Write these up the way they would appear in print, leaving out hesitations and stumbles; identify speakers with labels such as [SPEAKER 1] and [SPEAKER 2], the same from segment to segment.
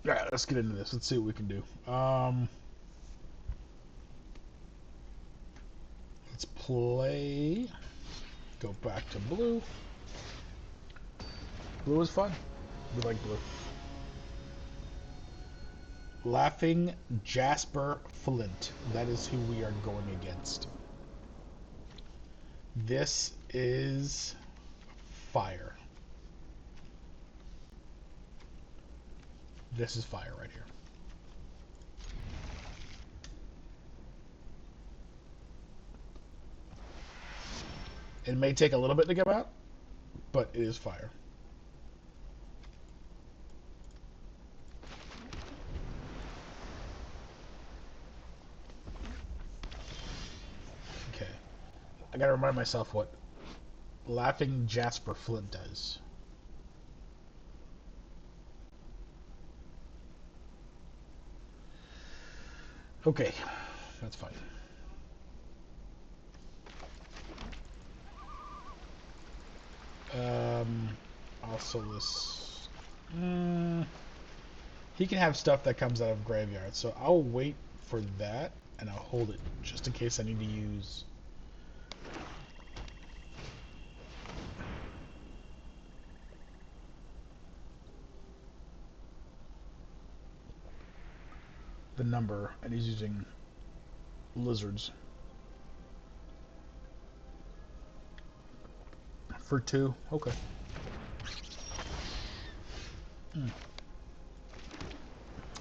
[SPEAKER 1] Alright, let's get into this. Let's see what we can do. Let's play. Go back to blue. Blue is fun. We like blue. Laughing Jasper Flint. That is who we are going against. This is fire. This is fire right here. It may take a little bit to come out, but it is fire. Okay. I gotta remind myself what Laughing Jasper Flint does. Okay, that's fine. Also this... he can have stuff that comes out of graveyard, so I'll wait for that, and I'll hold it, just in case I need to use... the number, and he's using lizards. For 2? Okay.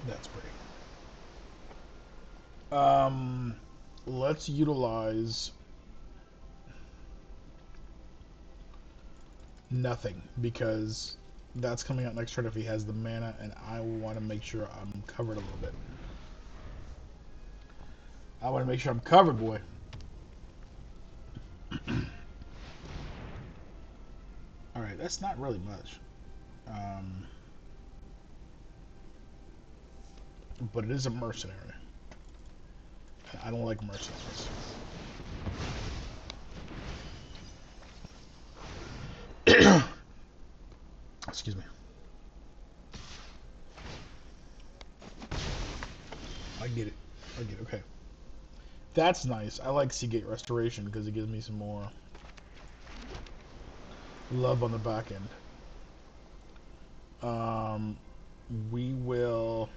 [SPEAKER 1] That's great. Let's utilize nothing, because that's coming out next turn if he has the mana, and I want to make sure I'm covered a little bit. I want to make sure I'm covered, boy. Alright, that's not really much. But it is a mercenary. I don't like mercenaries. Excuse me. I get it. I get it. Okay. That's nice. I like Seagate Restoration because it gives me some more love on the back end. We will...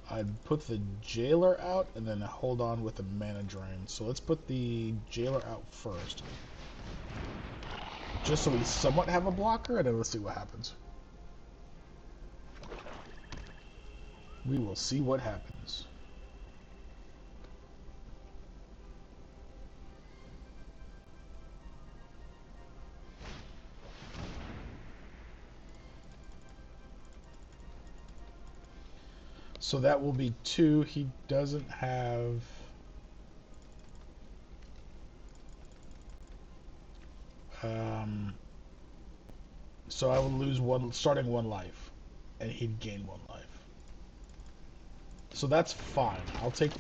[SPEAKER 1] I'd put the Jailer out and then hold on with the Mana Drain. So let's put the Jailer out first. Just so we somewhat have a blocker, and then let's see what happens. We will see what happens. So that will be 2. He doesn't have... so I would lose starting 1 life, and he'd gain 1 life. So that's fine. I'll take...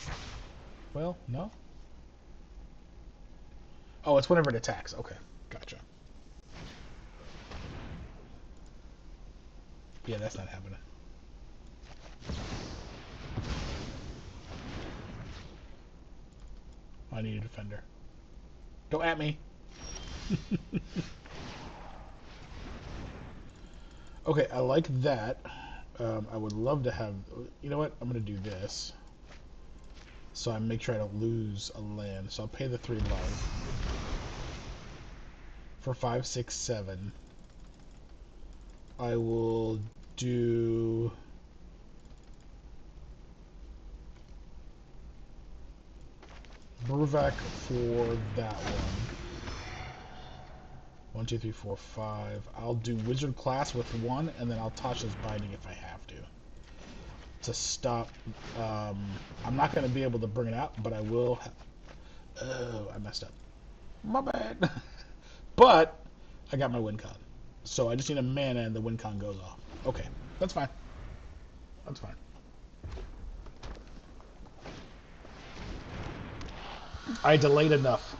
[SPEAKER 1] Well, no? Oh, it's whenever it attacks. Okay, gotcha. Yeah, that's not happening. I need a defender. Don't at me. Okay, I like that. I would love to have... You know what? I'm going to do this. So I make sure I don't lose a land. So I'll pay the 3 life. For 5, 6, 7. I will do... Burvac for that one. 1, 2, 3, 4, 5. I'll do Wizard class with 1, and then I'll Tasha's Binding if I have to. To stop... I'm not going to be able to bring it out, but I will... Oh, I messed up. My bad. But I got my win con. So I just need a mana and the win con goes off. Okay, that's fine. That's fine. I delayed enough.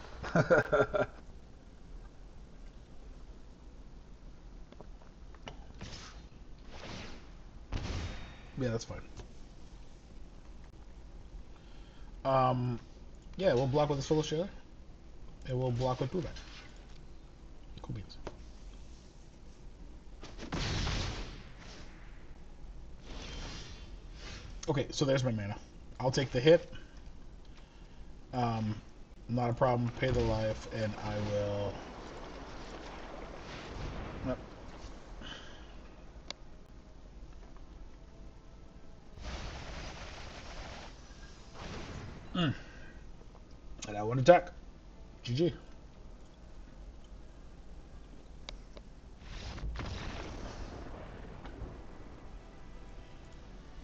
[SPEAKER 1] Yeah, that's fine. Um, yeah, we'll block with the Solar Shaler, and we'll block with Boogaloo. Cool beans. Okay, so there's my mana. I'll take the hit. Um, not a problem. Pay the life, and I will. Yep. Mm. And I want to attack. GG.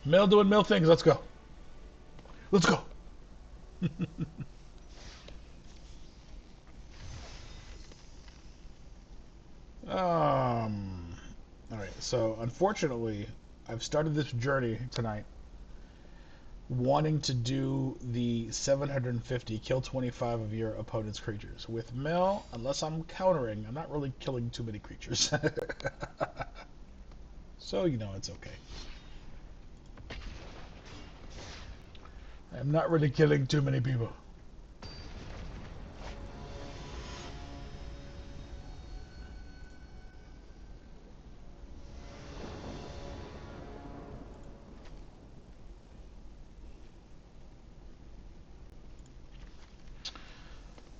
[SPEAKER 1] Mill doing mill things. Let's go. Let's go. All right. So unfortunately, I've started this journey tonight wanting to do the 750 kill 25 of your opponent's creatures. With mill, unless I'm countering, I'm not really killing too many creatures. So you know it's okay. I'm not really killing too many people.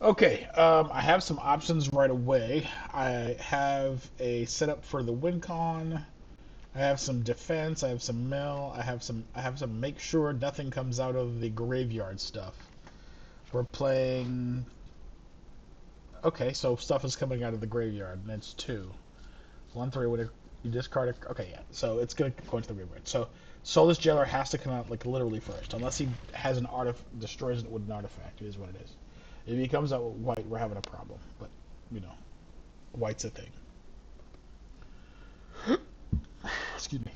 [SPEAKER 1] Okay, I have some options right away. I have a setup for the win con. I have some defense. I have some mill. I have some make sure nothing comes out of the graveyard stuff. We're playing. Okay, so stuff is coming out of the graveyard, and it's two. 1/3 when you discard it. Okay, yeah. So it's gonna go into the graveyard. So Soulless Jailer has to come out like literally first, unless he has an artifact destroys it with an artifact. It is what it is. If he comes out with white, we're having a problem. But you know, white's a thing. Excuse me.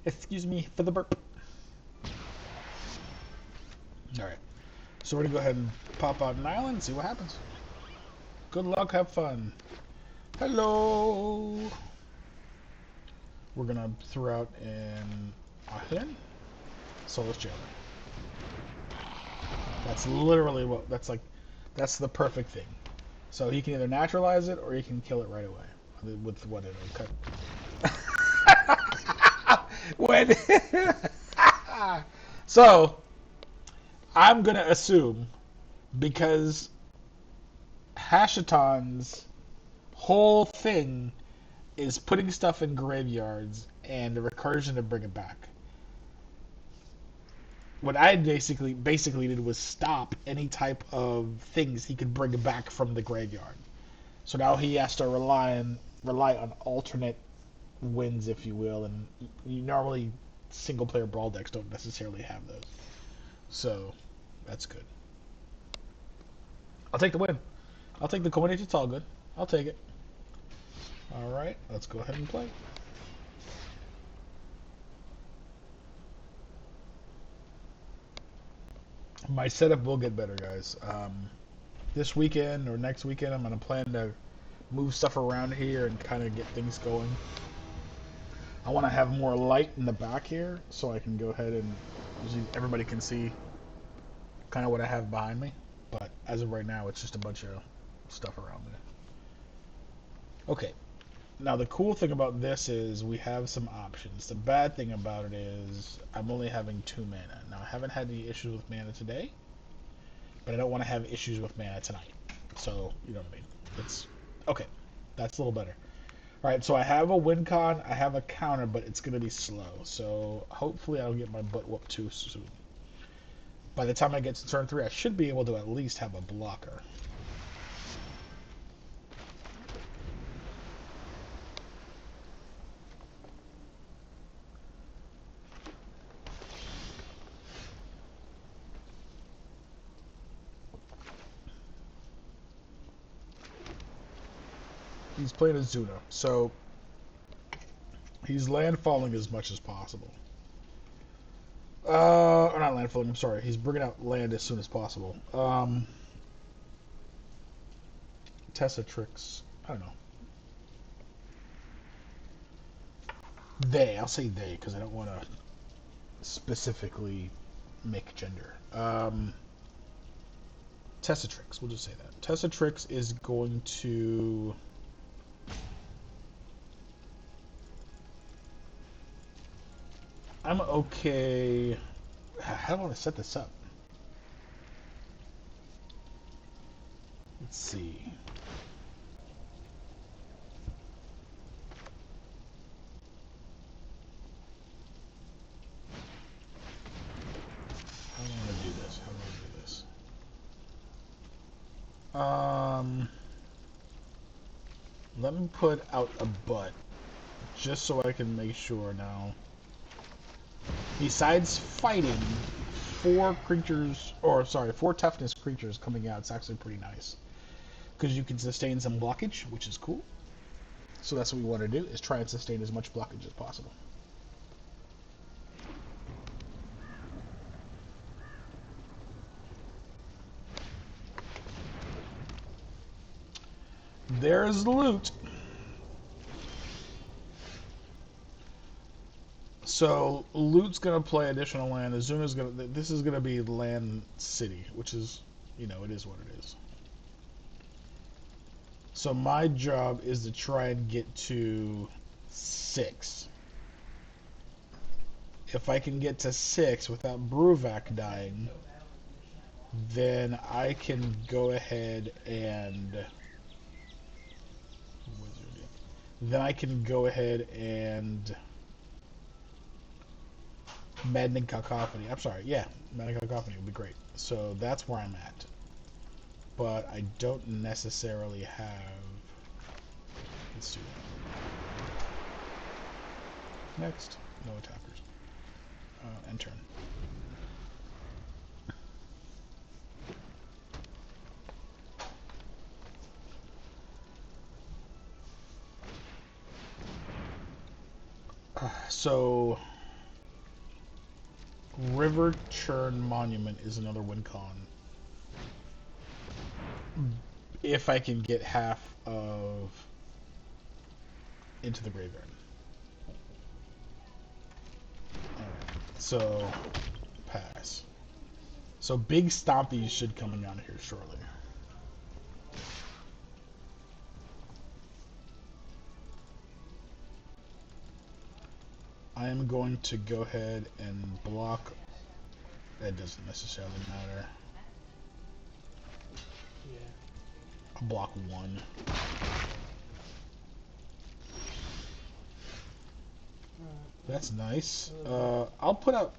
[SPEAKER 1] Excuse me for the burp. All right. So we're gonna go ahead and pop out an island and see what happens. Good luck. Have fun. Hello. We're gonna throw out an Ahin. Soulless Jailer. That's literally what. That's like. That's the perfect thing. So he can either naturalize it or he can kill it right away with what it'll cut. When so I'm gonna assume because Hashaton's whole thing is putting stuff in graveyards and the recursion to bring it back. What I basically did was stop any type of things he could bring back from the graveyard. So now he has to rely on alternate wins, if you will, and you normally single player brawl decks don't necessarily have those. So that's good. I'll take the win. I'll take the coinage. It's all good. I'll take it. All right, let's go ahead and play. My setup will get better, guys. This weekend or next weekend, I'm gonna plan to move stuff around here and kind of get things going. I want to have more light in the back here so I can go ahead and everybody can see kind of what I have behind me. But as of right now, it's just a bunch of stuff around me. Okay. Now the cool thing about this is we have some options. The bad thing about it is I'm only having 2 mana. Now I haven't had any issues with mana today, but I don't want to have issues with mana tonight. So, you know what I mean. It's okay. That's a little better. Alright, so I have a win con, I have a counter, but it's going to be slow. So hopefully I'll get my butt whooped too soon. By the time I get to turn 3, I should be able to at least have a blocker. He's playing a Zuno, so he's landfalling as much as possible. Or not landfalling, I'm sorry. He's bringing out land as soon as possible. Tessa tricks. I don't know. They. I'll say they because I don't want to specifically make gender. Tessatrix. We'll just say that. Tessatrix is going to. I'm okay. How do I want to set this up? Let's see. How do I want to do this? How do I do this? Let me put out a butt just so I can make sure now. Besides fighting, four toughness creatures coming out, it's actually pretty nice. Because you can sustain some blockage, which is cool. So that's what we want to do, is try and sustain as much blockage as possible. There's the loot. So loot's gonna play additional land. Azuna's gonna. This is gonna be land city, which is, it is what it is. So my job is to try and get to 6. If I can get to 6 without Bruvac dying, then I can go ahead and. Then I can go ahead and. Maddening Cacophony. I'm sorry, yeah, Maddening Cacophony would be great. So that's where I'm at. But I don't necessarily have. Let's do that. Next, no attackers. End turn. So, River Churn Monument is another win con. If I can get half of into the graveyard. Alright, so pass. So big stompies should coming out here shortly. I am going to go ahead and block. That doesn't necessarily matter. I'll block 1. That's nice. I'll put out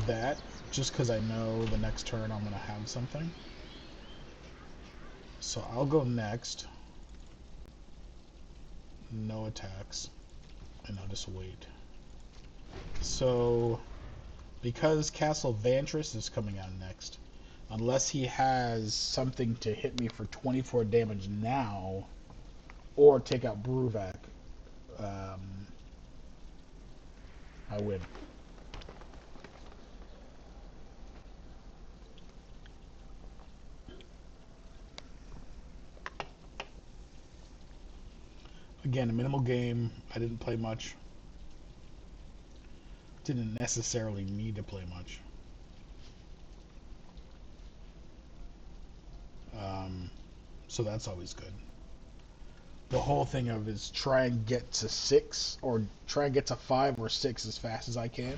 [SPEAKER 1] that just because I know the next turn I'm going to have something. So I'll go next. No attacks. And I'll just wait. So, because Castle Vantress is coming out next, unless he has something to hit me for 24 damage now, or take out Bruvac, I win. Again, a minimal game. I didn't play much. Didn't necessarily need to play much. So that's always good. The whole thing of is try and get to 6, or try and get to 5 or 6 as fast as I can.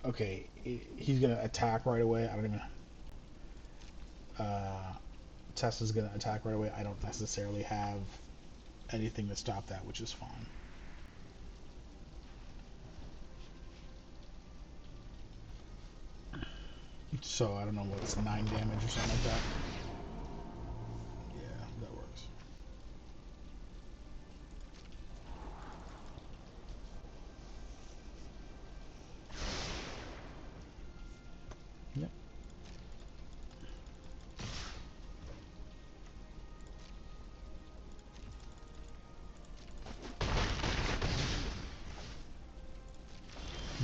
[SPEAKER 1] Okay, he's gonna attack right away. I don't even. Tessa's gonna attack right away. I don't necessarily have anything to stop that, which is fine. So I don't know what's 9 damage or something like that. Yeah, that works. Yep.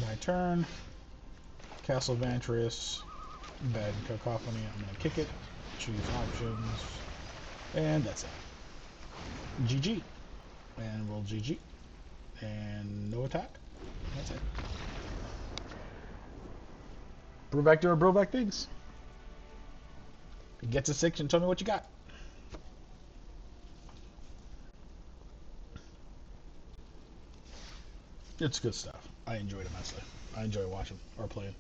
[SPEAKER 1] My turn. Castle Vantress. Bad Cacophony. I'm gonna kick it. Choose options. And that's it. GG. And we'll GG. And no attack. That's it. Brewback doing Brewback things. Get to 6 and tell me what you got. It's good stuff. I enjoyed it immensely. I enjoy watching or playing.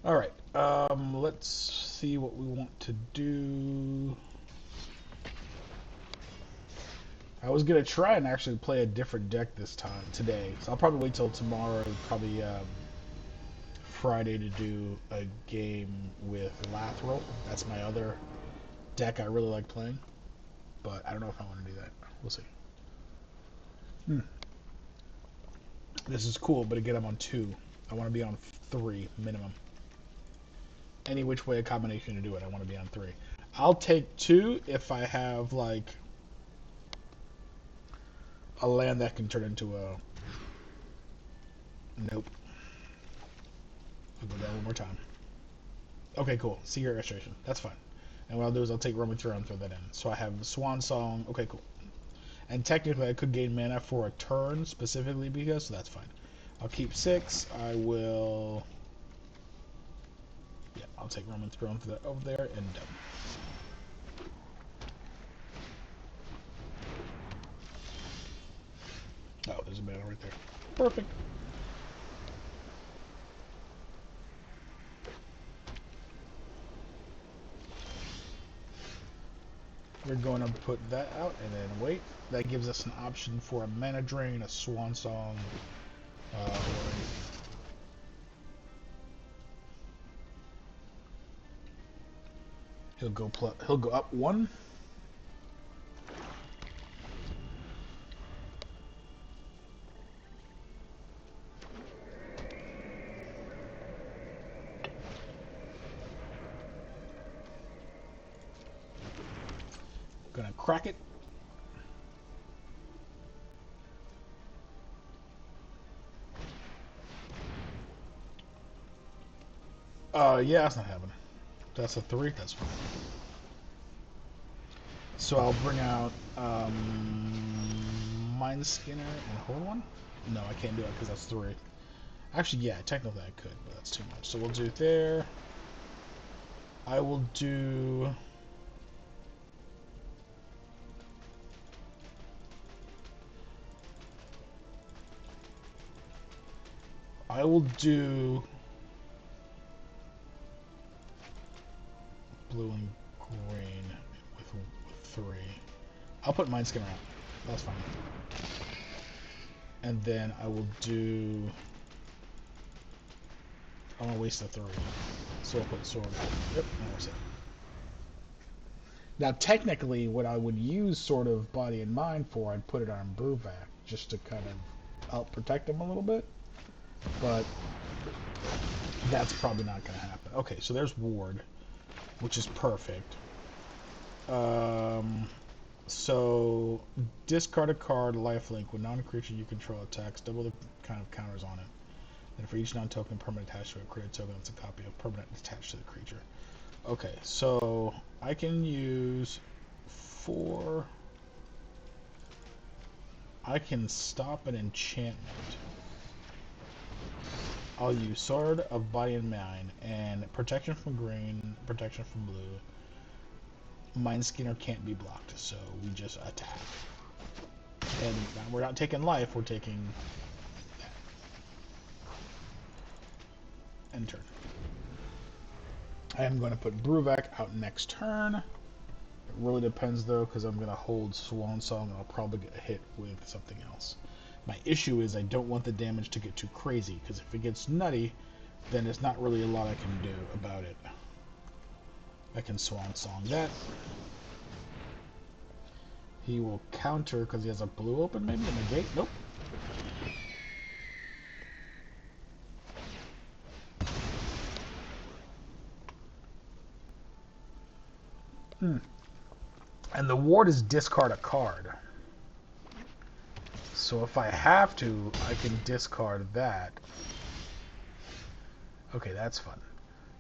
[SPEAKER 1] All right. Let's see what we want to do. I was gonna try and actually play a different deck this time today, so I'll probably wait till tomorrow, probably Friday, to do a game with Lathril. That's my other deck I really like playing, but I don't know if I want to do that. We'll see. This is cool, but again, I'm on 2. I want to be on 3 minimum. Any which way a combination to do it, I want to be on 3. I'll take 2 if I have like a land that can turn into a... Nope. I'll go down one more time. Okay, cool. See your illustration. That's fine. And what I'll do is I'll take Roman Throw and throw that in. So I have Swan Song. Okay, cool. And technically I could gain mana for a turn specifically because, so that's fine. I'll keep 6. I will... Yeah, I'll take Roman Throw and throw that over there and done. Oh, there's a mana right there. Perfect. We're going to put that out and then wait. That gives us an option for a mana drain, a Swan Song, he'll go up 1. Gonna crack it. Yeah, that's not happening. That's a 3. That's fine. So I'll bring out Mind Skinner and hold 1. No, I can't do it because that's 3. Actually, yeah, technically I could, but that's too much. So we'll do there. I will do... I will do blue and green with 3. I'll put Mind Skinner out. That's fine. And then I will do... I want to waste the 3. So I'll put Sword. Yep, that was it. Now, technically, what I would use sort of Body and Mind for, I'd put it on Brewback, just to kind of help protect him a little bit. But that's probably not going to happen. Okay, so there's Ward, which is perfect. So discard a card, lifelink. When non-creature you control attacks, double the kind of counters on it. And for each non-token permanent attached to it, create a token that's a copy of permanent attached to the creature. Okay, so I can use 4. I can stop an enchantment. I'll use Sword of Body and Mind and protection from green, protection from blue. Mind Skinner can't be blocked, so we just attack. And we're not taking life, we're taking that. End turn. I am going to put Brewback out next turn. It really depends though, because I'm going to hold Swan Song and I'll probably get hit with something else. My issue is I don't want the damage to get too crazy, because if it gets nutty, then there's not really a lot I can do about it. I can Swan Song that. He will counter because he has a blue open, maybe, in the gate? Nope. And the ward is discard a card. So if I have to, I can discard that. Okay, that's fun.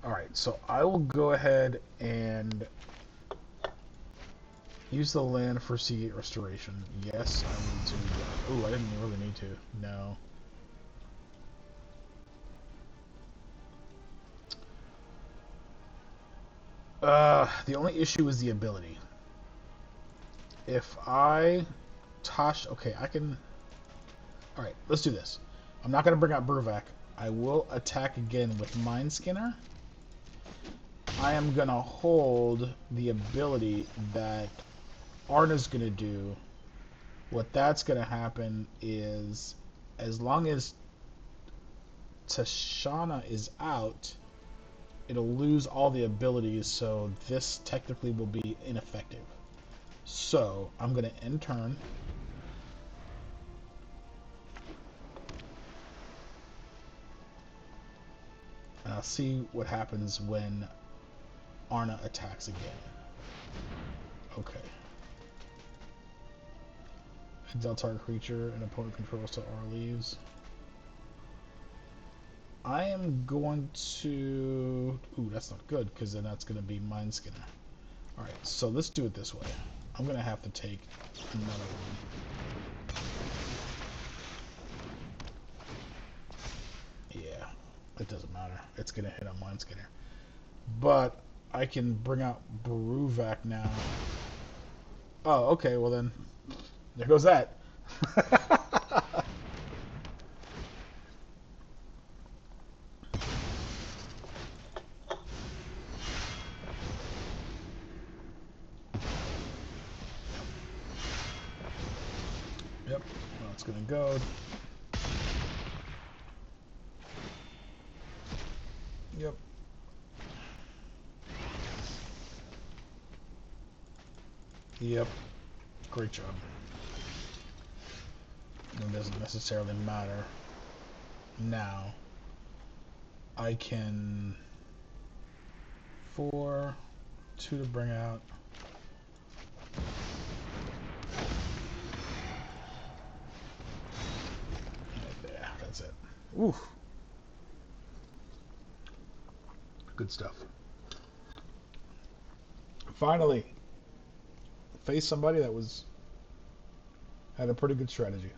[SPEAKER 1] Alright, so I will go ahead and Use the land for Seagate restoration. Yes, I will do that. Ooh, I didn't really need to. No. The only issue is the ability. If I Tosh, okay, I can. All right, let's do this. I'm not gonna bring out Bruvac. I will attack again with Mind Skinner. I am gonna hold the ability that Arna's gonna do. What that's gonna happen is, as long as Tashana is out, it'll lose all the abilities, so this technically will be ineffective. So I'm gonna end turn. And I'll see what happens when Arna attacks again. Okay. Exile target creature and opponent controls till R leaves. I am going to... Ooh, that's not good, because then that's going to be Mind Skinner. Alright, so let's do it this way. I'm going to have to take another one. Yeah, it doesn't matter. It's going to hit on Mind Skinner. But I can bring out Bruvac now. Oh, okay, well then, there goes that. Yep, well, it's going to go. Yep. Yep. Great job. It doesn't necessarily matter. Now, I can 4, 2 to bring out. Yeah, that's it. Oof. Good stuff. Finally, face somebody that had a pretty good strategy.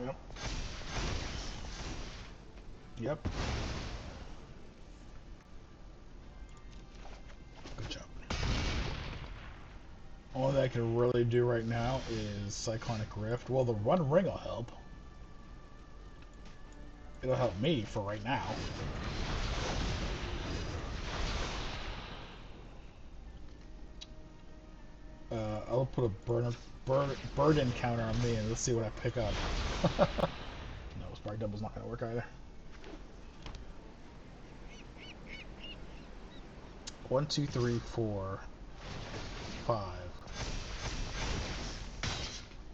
[SPEAKER 1] Yep. Yep. Good job. All that I can really do right now is Cyclonic Rift. Well, the One Ring will help. It'll help me for right now. I'll put a burden counter on me and let's see what I pick up. No, Spark Double's not going to work either. 1, 2, 3, 4, 5.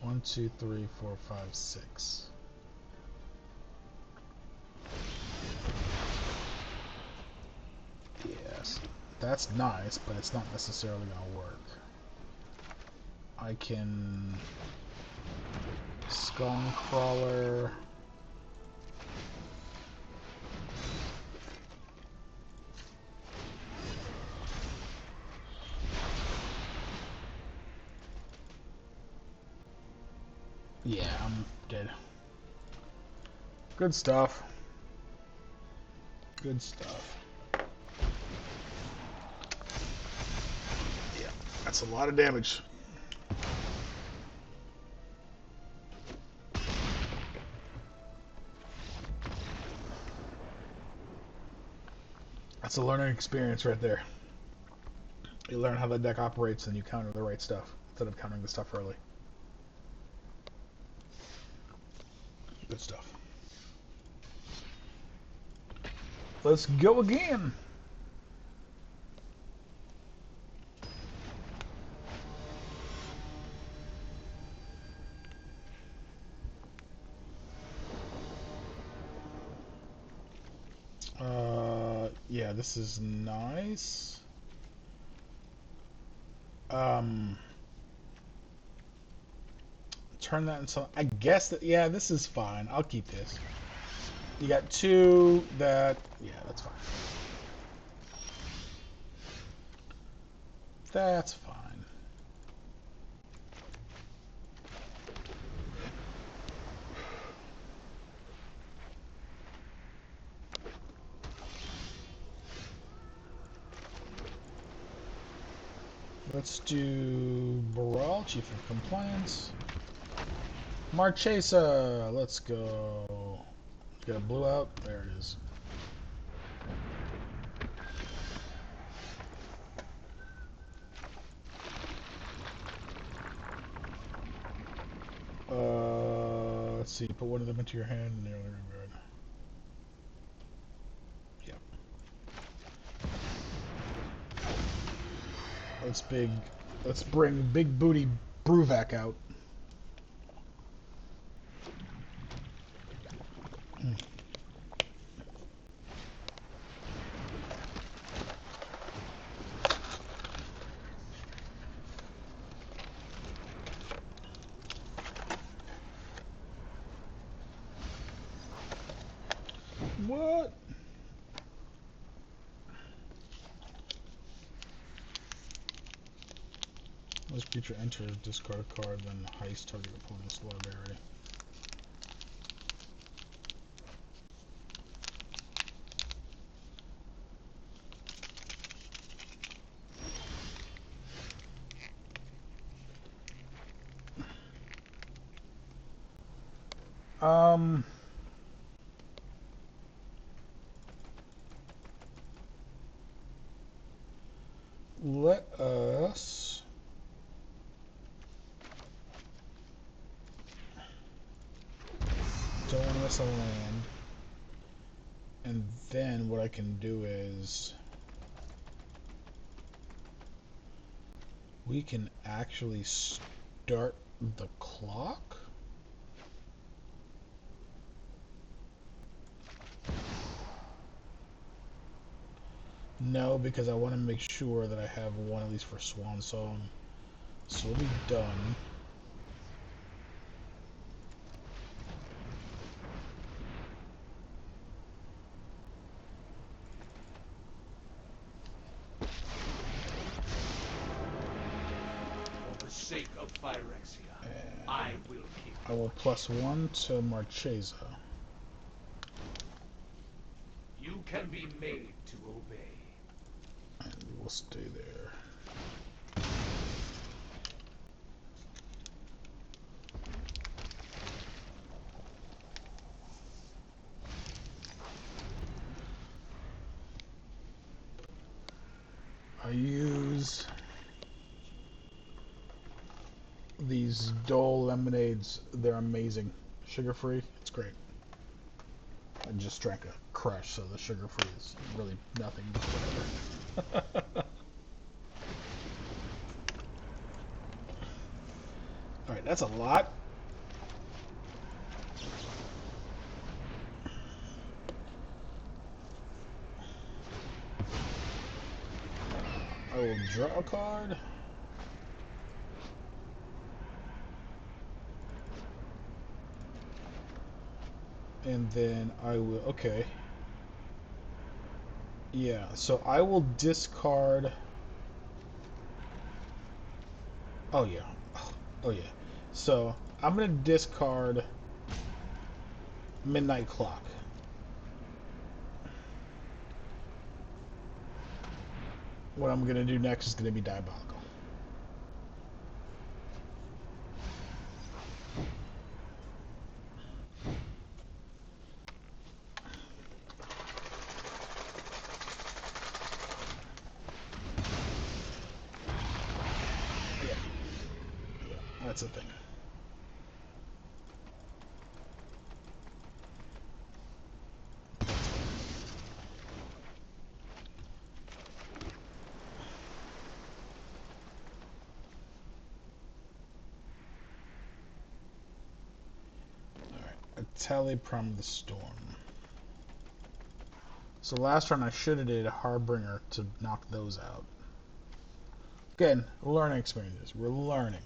[SPEAKER 1] 1, 2, 3, 4, 5, 6. Yes, that's nice, but it's not necessarily going to work. I can Skullcrawler. Yeah, I'm dead. Good stuff. Good stuff. Yeah, that's a lot of damage. That's a learning experience right there. You learn how the deck operates and you counter the right stuff instead of countering the stuff early. Good stuff. Let's go again. Yeah, this is nice. Turn that into... I guess that... Yeah, this is fine. I'll keep this. You got two that... Yeah, that's fine. That's fine. Let's do Brawl, Chief of Compliance. Marchesa, let's go. Get a blue out. There it is. Let's see. Put one of them into your hand and the other in your hand. Yep. Let's bring Big Booty Bruvac out. What? This creature enters, discard a card, then heist target opponent's library. Let us don't want to miss a land, and then what I can do is we can actually start the clock. No, because I want to make sure that I have one at least for Swan Song. So we'll be done.
[SPEAKER 2] For the sake of Phyrexia, I will keep.
[SPEAKER 1] I will +1 to Marchesa.
[SPEAKER 2] You can be made to obey.
[SPEAKER 1] And we will stay there. I use these Dole lemonades. They're amazing. Sugar-free, it's great. I just drank a crush, so the sugar-free is really nothing but whatever. Alright, that's a lot. I will draw a card. And then I will, okay. Yeah, so I will discard. Oh yeah. Oh yeah. So I'm gonna discard Midnight Clock. What I'm gonna do next is gonna be Diabolical. Yeah. Yeah, that's the thing. Teleprom of the Storm. So last round I should have did a Harbinger to knock those out. Again, learning experiences. We're learning.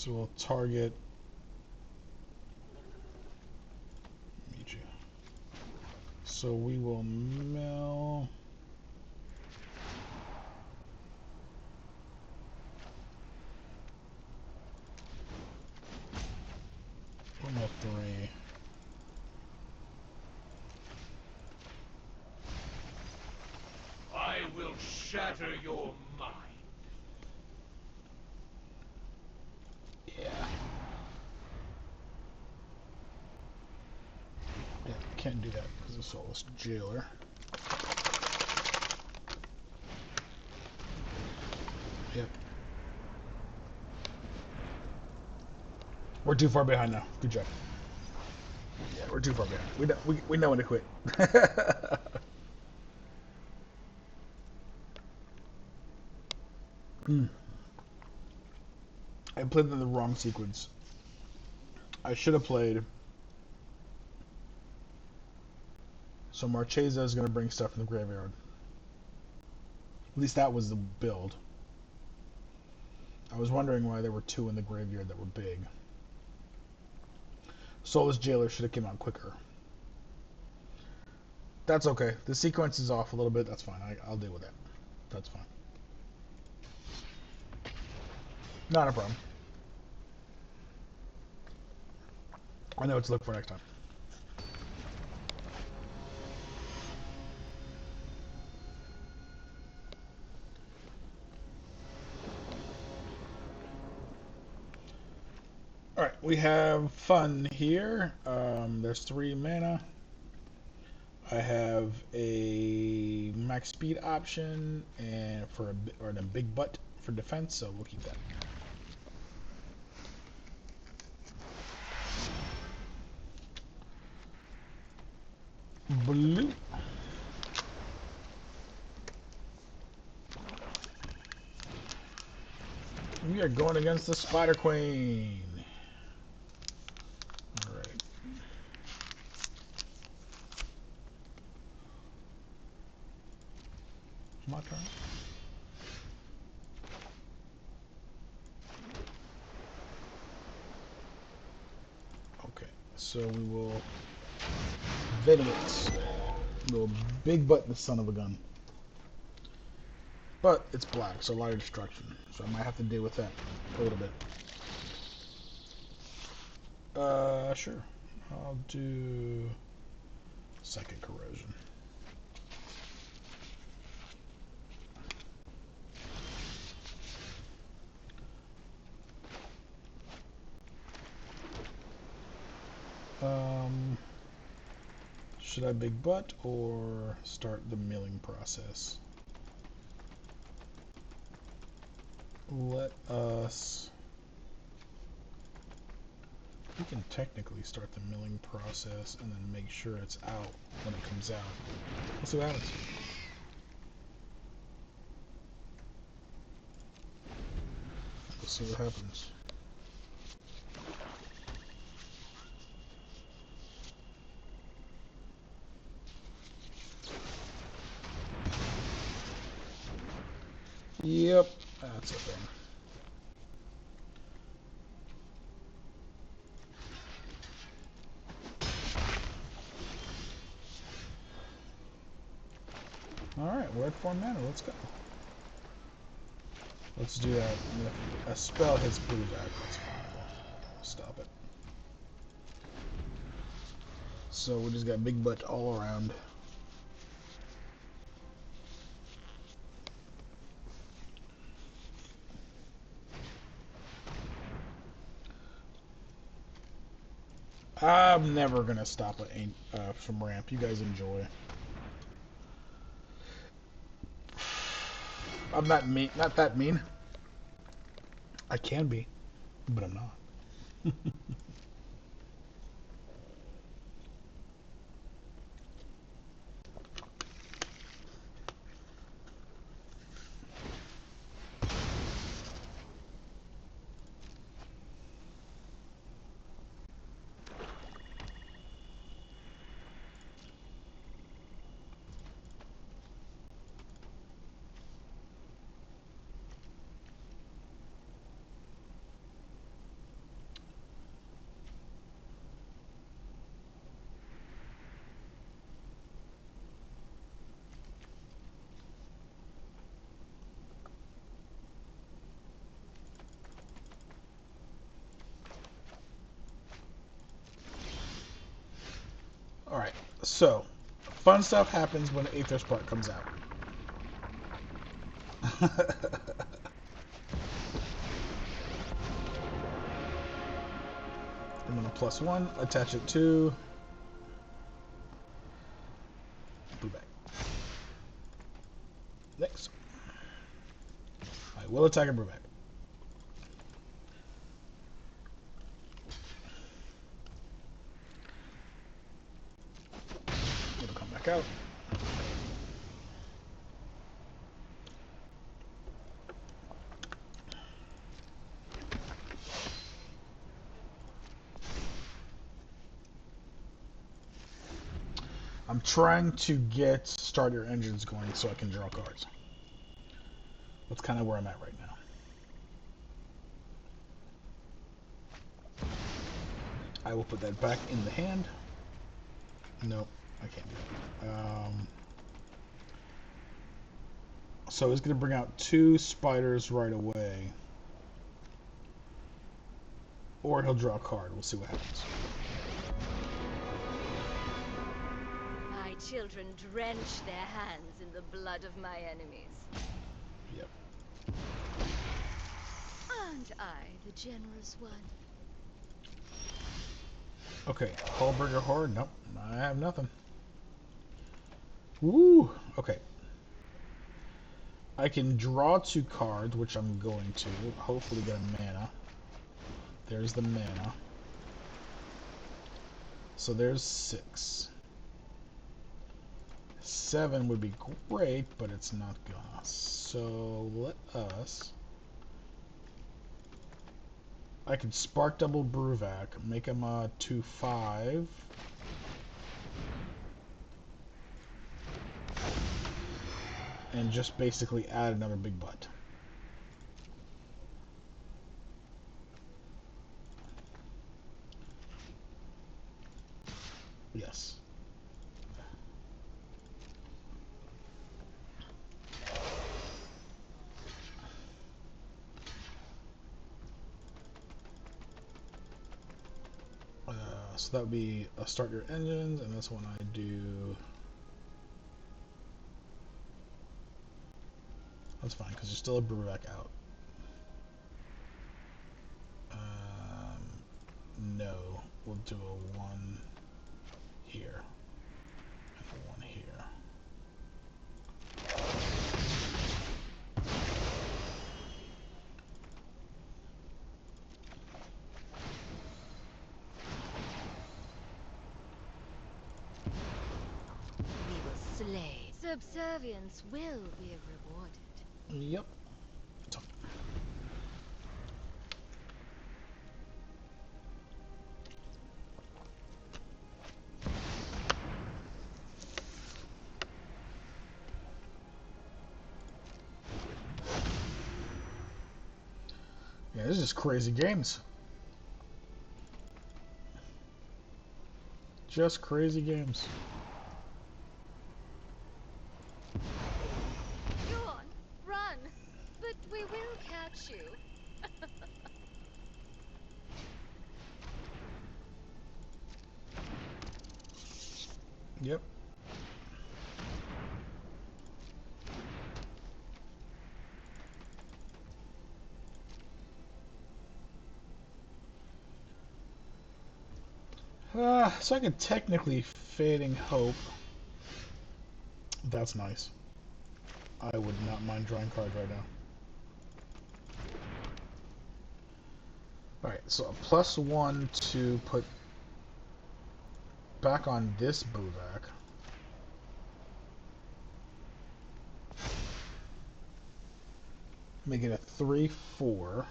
[SPEAKER 1] So we'll target. Meet you. So we will mill. We'll mill 3.
[SPEAKER 2] I will shatter your mind.
[SPEAKER 1] Yeah. Yeah, can't do that because of Soulless Jailer. Yep. We're too far behind now. Good job. Yeah, we're too far behind. We know when to quit. I played in the wrong sequence. I should have played. So Marchesa is going to bring stuff from the graveyard. At least that was the build. I was wondering why there were 2 in the graveyard that were big. Soulless Jailer should have came out quicker. That's okay. The sequence is off a little bit. That's fine. I'll deal with that. That's fine. Not a problem. I know what to look for next time. Alright, we have fun here. There's 3 mana. I have a max speed option and a big butt for defense, so we'll keep that. Blue. We are going against the Spider Queen. Alright. My turn. Okay, so we will Venomous. Little big butt, the son of a gun. But it's black, so a lot of destruction. So I might have to deal with that a little bit. Sure. I'll do Second Corrosion. Should I big butt or start the milling process? Let us... We can technically start the milling process and then make sure it's out when it comes out. Let's see what happens. Let's see what happens. Yep, that's a thing. Alright, we're at 4 mana, let's go. Let's do that. And if a spell hits blue deck, that's fine. We'll stop it. So we just got big butt all around. I'm never gonna stop it from ramp. You guys enjoy. I'm not mean. Not that mean. I can be, but I'm not. So, fun stuff happens when the Aether Spark comes out. I'm gonna +1, attach it to Boogaloo. Next. I will attack a Boogaloo. It'll come back out. I'm trying to get start your engines going so I can draw cards. That's kind of where I'm at right now. I will put that back in the hand. Nope, I can't do it. So it's going to bring out 2 spiders right away. Or he'll draw a card. We'll see what happens.
[SPEAKER 3] My children drench their hands in the blood of my enemies.
[SPEAKER 1] Yep.
[SPEAKER 3] Aren't I the generous one?
[SPEAKER 1] Okay, Hullburger Horde. Nope, I have nothing. Woo! Okay. I can draw 2 cards, which I'm going to. Hopefully get a mana. There's the mana. So there's 6. 7 would be great, but it's not gonna. So let us... I could Spark Double Bruvac, make him a 2/5. And just basically add another big butt. Yes. So that would be start your engines, and that's when I do. That's fine, because there's still a Bruvac out. No, we'll do a 1 here, and a 1 here.
[SPEAKER 3] We will slay. Subservience will be rewarded.
[SPEAKER 1] Yep. So, yeah, this is just crazy games. Just crazy games.
[SPEAKER 3] Go on, run! But we will catch you.
[SPEAKER 1] Yep. So I can technically Fading Hope. That's nice. I would not mind drawing cards right now. Alright, so a +1 to put back on this Bruvac. Make it a 3/4.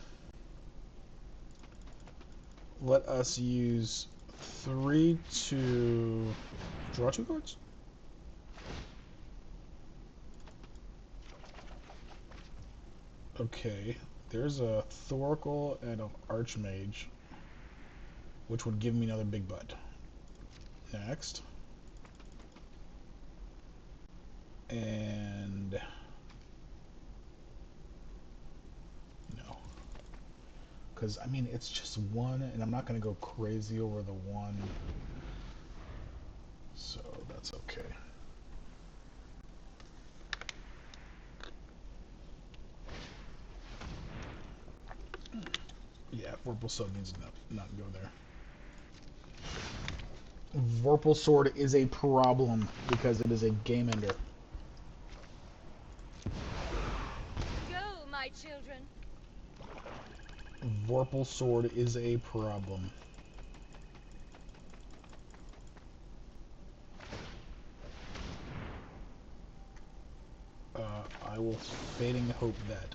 [SPEAKER 1] Let us use 3 to draw 2 cards. Okay, there's a Thoracle and an Archmage, which would give me another big butt. Next. And no. Because, I mean, it's just 1, and I'm not going to go crazy over the 1. So That's okay. Yeah, Vorpal Sword needs to not go there. Vorpal Sword is a problem because it is a game ender.
[SPEAKER 3] Go, my children.
[SPEAKER 1] Vorpal Sword is a problem. I will fading hope that.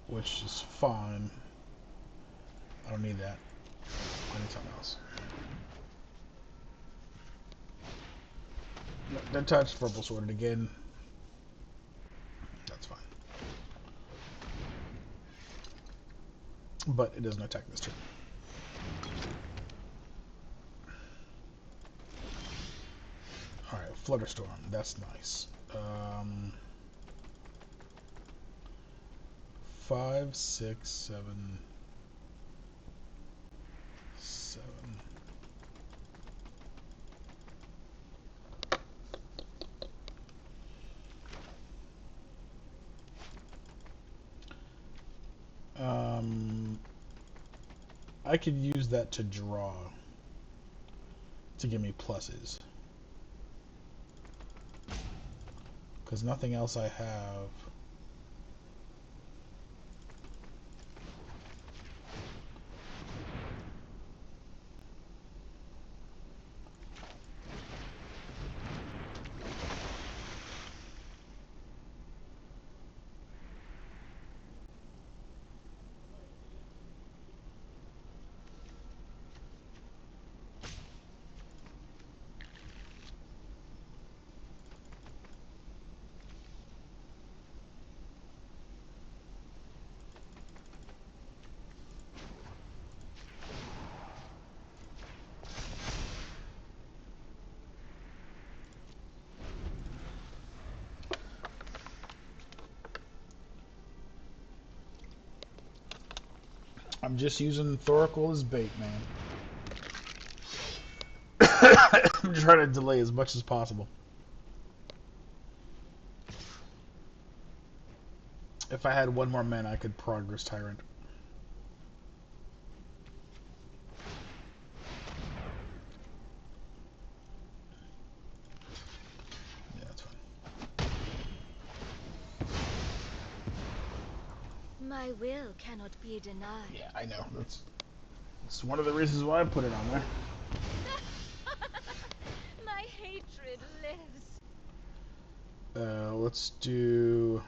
[SPEAKER 1] Which is fine. I don't need that. I need something else. No, don't touch Purple Sword again. That's fine. But it doesn't attack this turn. Alright, Flutterstorm. That's nice. 5, 6, 7, 7. I could use that to draw to give me pluses. Because nothing else I have. I'm just using Thoracle as bait, man. I'm trying to delay as much as possible. If I had one more mana, I could Progress Tyrant. Yeah, that's fine.
[SPEAKER 3] My will cannot be denied.
[SPEAKER 1] Yeah, I know. That's one of the reasons why I put it on there.
[SPEAKER 3] My hatred lives.
[SPEAKER 1] Let's do...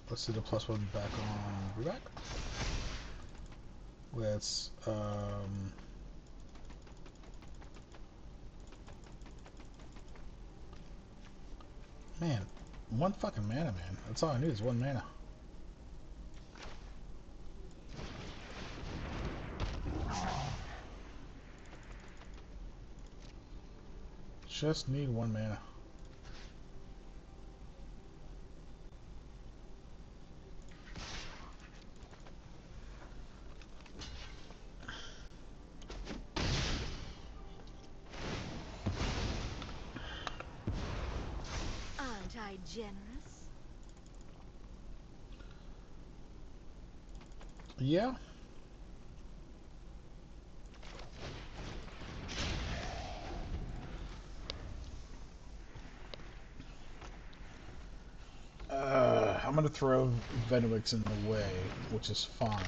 [SPEAKER 1] Let's do the +1 back on Rubat. Let's, man, one fucking mana, man. That's all I need is one mana. Just need one mana.
[SPEAKER 3] Aren't I generous?
[SPEAKER 1] Yeah. I'm gonna throw Venwix in the way, which is fine.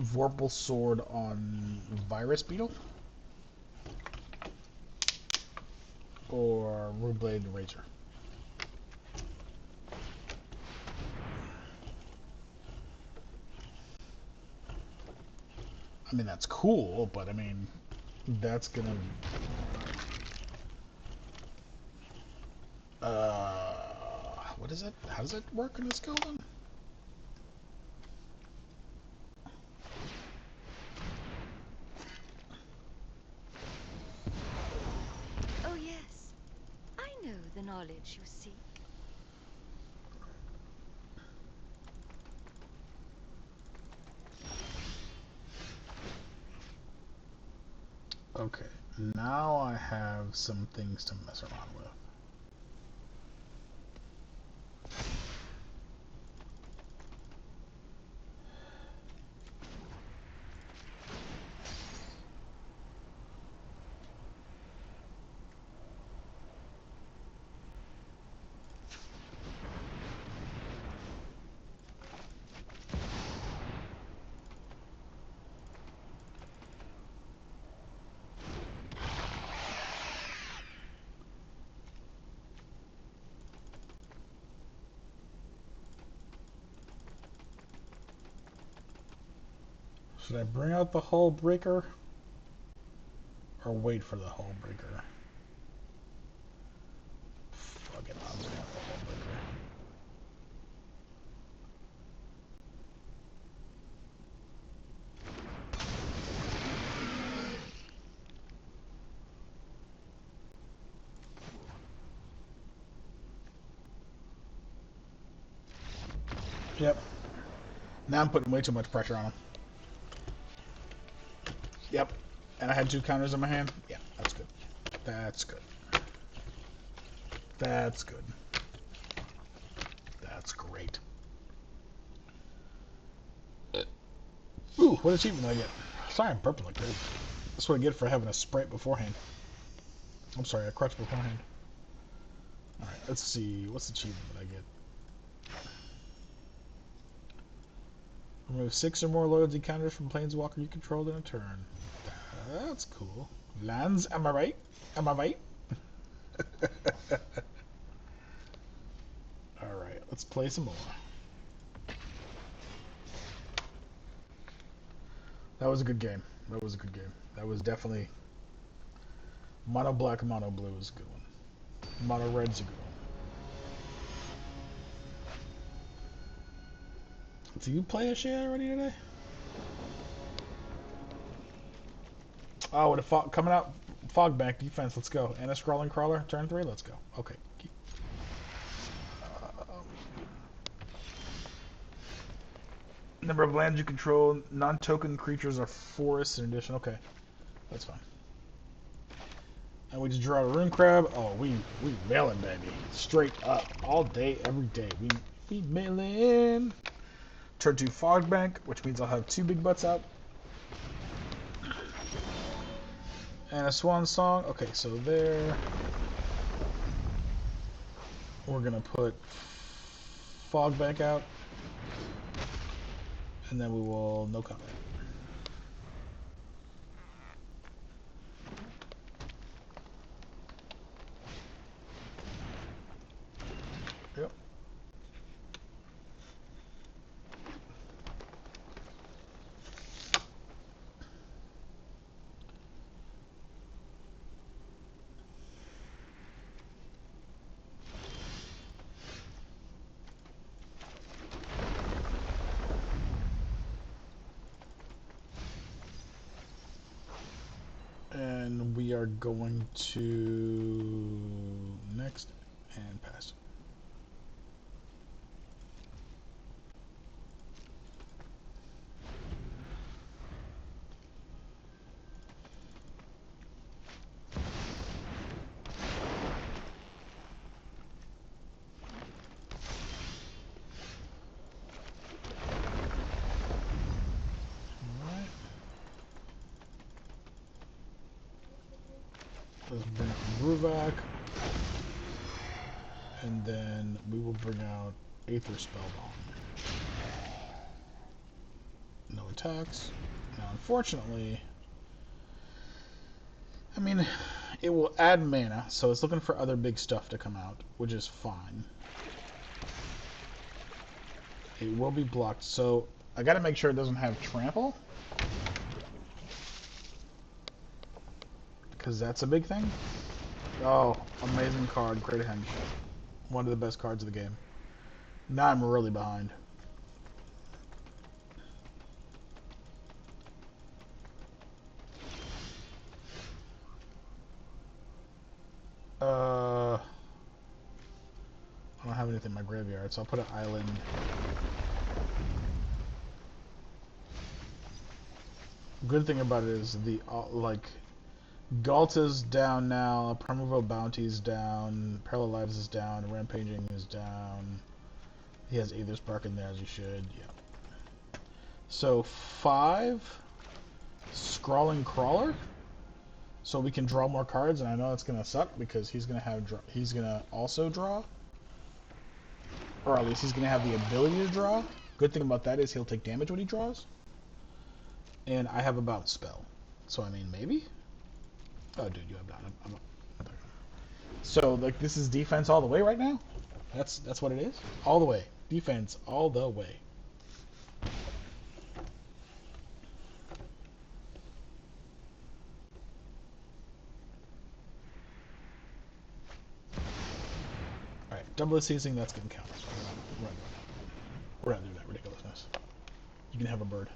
[SPEAKER 1] Vorpal Sword on Virus Beetle? Or Rublade Razor? I mean, that's cool, but I mean, that's gonna... what is it? How does it work in this golden?
[SPEAKER 3] Oh yes, I know the knowledge you seek?
[SPEAKER 1] Okay, now I have some things to mess around with. Should I bring out the hull breaker? Or wait for the hull breaker? Fuck it, I'll bring out the hull breaker. Yep. Now I'm putting way too much pressure on him. Yep. And I had 2 counters in my hand. Yeah, that's good. That's good. That's good. That's great. Ooh, what achievement did I get? Sorry, I'm burping like crazy. That's what I get for having a Sprite beforehand. I'm sorry, a crutch beforehand. Alright, let's see. What's the achievement that I get? Remove 6 or more loyalty counters from Planeswalker you controlled in a turn. That's cool. Lands, am I right? Am I right? Alright, let's play some more. That was a good game. That was a good game. That was definitely... Mono black, mono blue is a good one. Mono red's a good one. Do you play a shit already today? Oh, with a fog coming out, fog bank defense. Let's go. And a scrawling crawler, turn 3. Let's go. Okay. Number of lands you control. Non-token creatures are forests in addition. Okay, that's fine. And we just draw a rune crab. Oh, we mailing, baby. Straight up, all day, every day. We mailing. Turn 2 fog bank, which means I'll have 2 big butts out. And a swan song. Okay, so there. We're gonna put fog bank out, and then we will no comment. Yep. And we are going to next and pass. Let's bring out Bruvak. And then we will bring out Aether Spellbomb. No attacks. Now, unfortunately, I mean, it will add mana, so it's looking for other big stuff to come out, which is fine. It will be blocked, so I gotta make sure it doesn't have trample. Because that's a big thing. Oh, amazing card, Great Henge. One of the best cards of the game. Now I'm really behind. don't have anything in my graveyard, so I'll put an island. Good thing about it is the like Galta's down now, Primeval Bounty's down, Parallel Lives is down, Rampaging is down. He has Aether Spark in there as he should. Yeah. So 5 Scrawling Crawler. So we can draw more cards, and I know it's gonna suck because he's gonna also draw, or at least he's gonna have the ability to draw. Good thing about that is he'll take damage when he draws, and I have a bounce spell, so I mean maybe. Oh, dude, you have not. So like this is defense all the way right now. That's what it is. All the way, defense all the way. Alright, double seizing, that's getting counted. So we're not doing that ridiculousness. You can have a bird.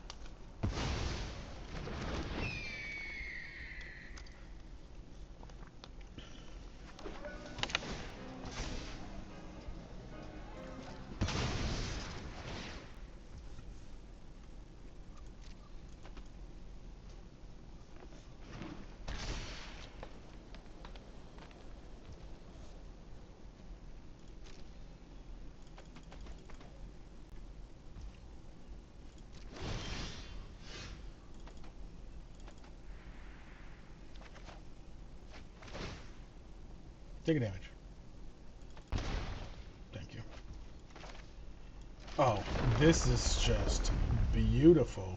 [SPEAKER 1] Take a damage. Thank you. Oh, this is just beautiful.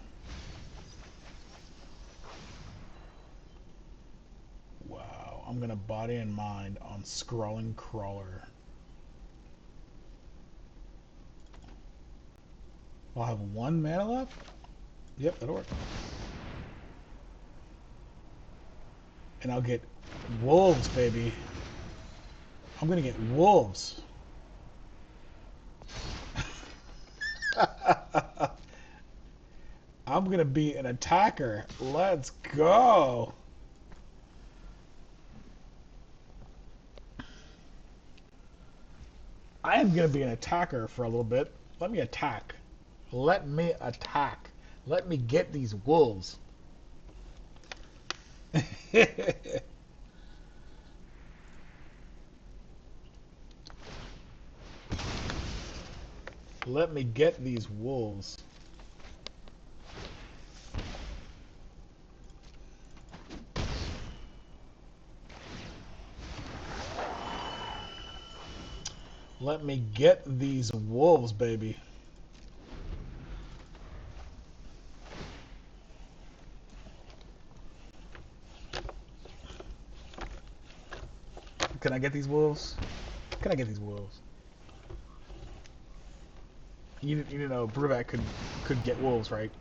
[SPEAKER 1] Wow, I'm gonna body and mind on Scrawling Crawler. I'll have 1 mana left? Yep, that'll work. And I'll get wolves, baby. I'm gonna get wolves. I'm gonna be an attacker. Let's go. I am gonna be an attacker for a little bit. Let me attack. Let me attack. Let me get these wolves. Let me get these wolves. Let me get these wolves, baby. Can I get these wolves? Can I get these wolves? You know, Bruvac could get wolves, right?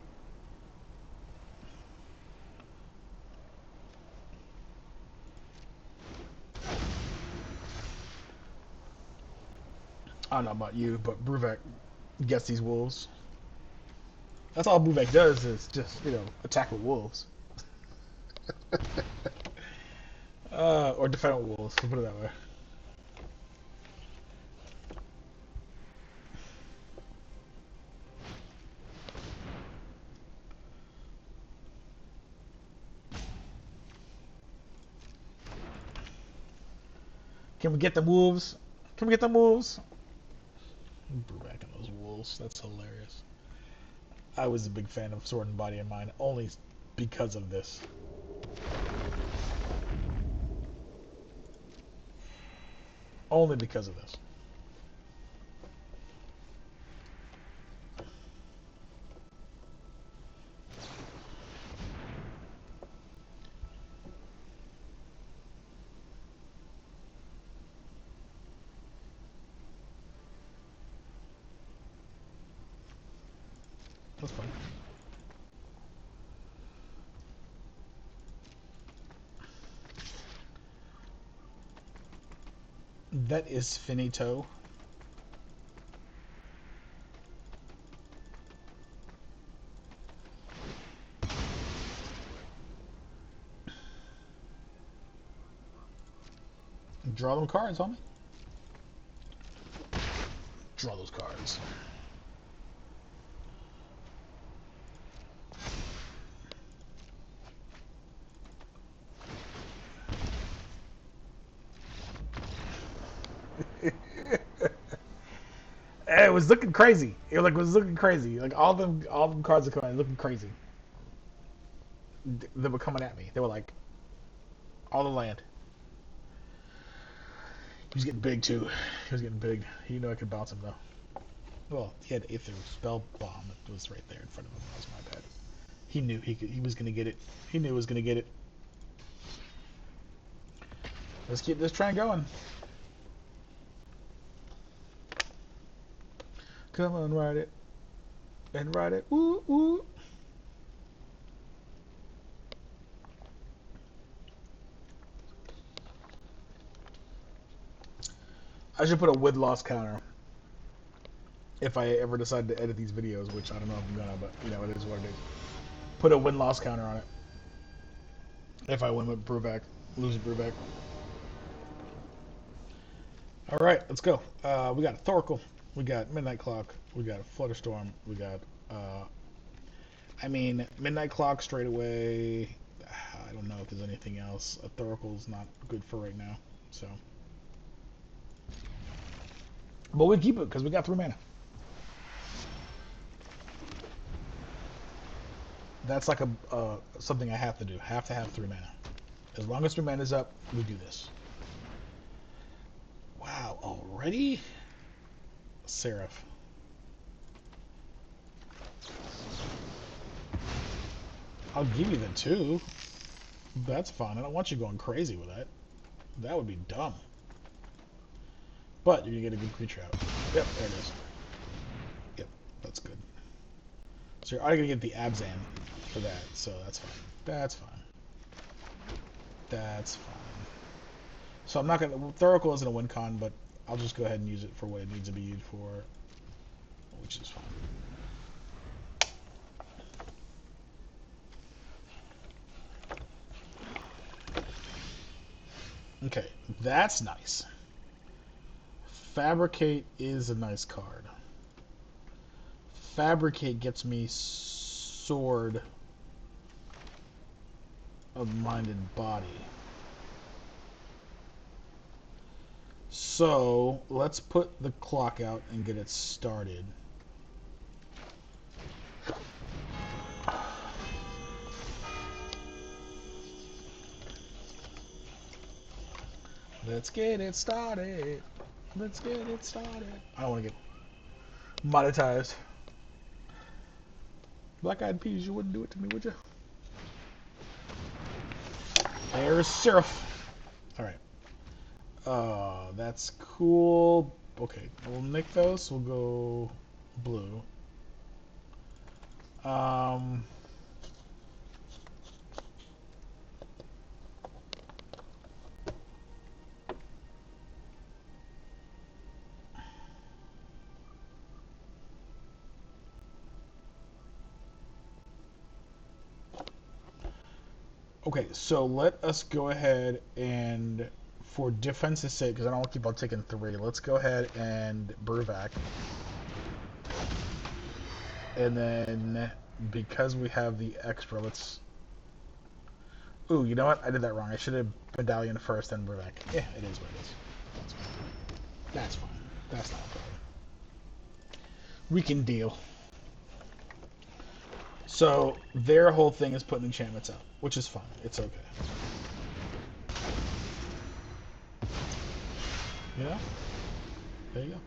[SPEAKER 1] I don't know about you, but Bruvac gets these wolves. That's all Bruvac does is just, you know, attack with wolves. Or defend with wolves, we'll put it that way. Can we get the wolves? Can we get the wolves? Bruvac and those wolves, that's hilarious. I was a big fan of Sword and Body and Mind, only because of this. Only because of this. That's fine. That is finito. Draw them cards, homie. Draw those cards. It was looking crazy. It was looking crazy. Like all them cards are coming, looking crazy. They were coming at me. They were like all the land. He was getting big too. He was getting big. You know I could bounce him though. Well, he had Aether Spell Bomb. It was right there in front of him. That was my bad. He knew he was gonna get it. He knew he was gonna get it. Let's keep this train going. Come on, ride it. And ride it. Woo woo. I should put a win loss counter if I ever decide to edit these videos, which I don't know if I'm gonna, but you know, it is what it is. Put a win loss counter on it. If I win with Brewback, lose with Brewback. Alright, let's go. We got Thoracle, we got Midnight Clock, we got Flutterstorm, we got, Midnight Clock straight away. I don't know if there's anything else. A Thoracle's not good for right now, so. But we keep it because we got 3 mana. That's like something I have to do. Have to have 3 mana. As long as 3 mana is up, we do this. Wow, already? Seraph. I'll give you the 2. That's fine. I don't want you going crazy with that. That would be dumb. But you're going to get a good creature out. Yep, there it is. Yep, that's good. So you're already going to get the Abzan for that, so that's fine. That's fine. That's fine. So I'm not going to... Thoracle isn't a win con, but I'll just go ahead and use it for what it needs to be used for, which is fine. Okay, that's nice. Fabricate is a nice card. Fabricate gets me Sword of Minded Body. So let's put the clock out and get it started. Let's get it started. Let's get it started. I don't want to get monetized. Black Eyed Peas, you wouldn't do it to me, would you? There's Seraph. Alright. That's cool. Okay, we'll nick those. We'll go blue. Okay, so let us go ahead and, for defense's sake, because I don't want to keep on taking 3, let's go ahead and Brewback. And then, because we have the extra, let's... Ooh, you know what? I did that wrong. I should have Medallion first, then Brewback. Yeah, it is what it is. That's fine. That's fine. That's not a problem. We can deal. So, their whole thing is putting enchantments out, which is fine. It's okay. Yeah? There you go.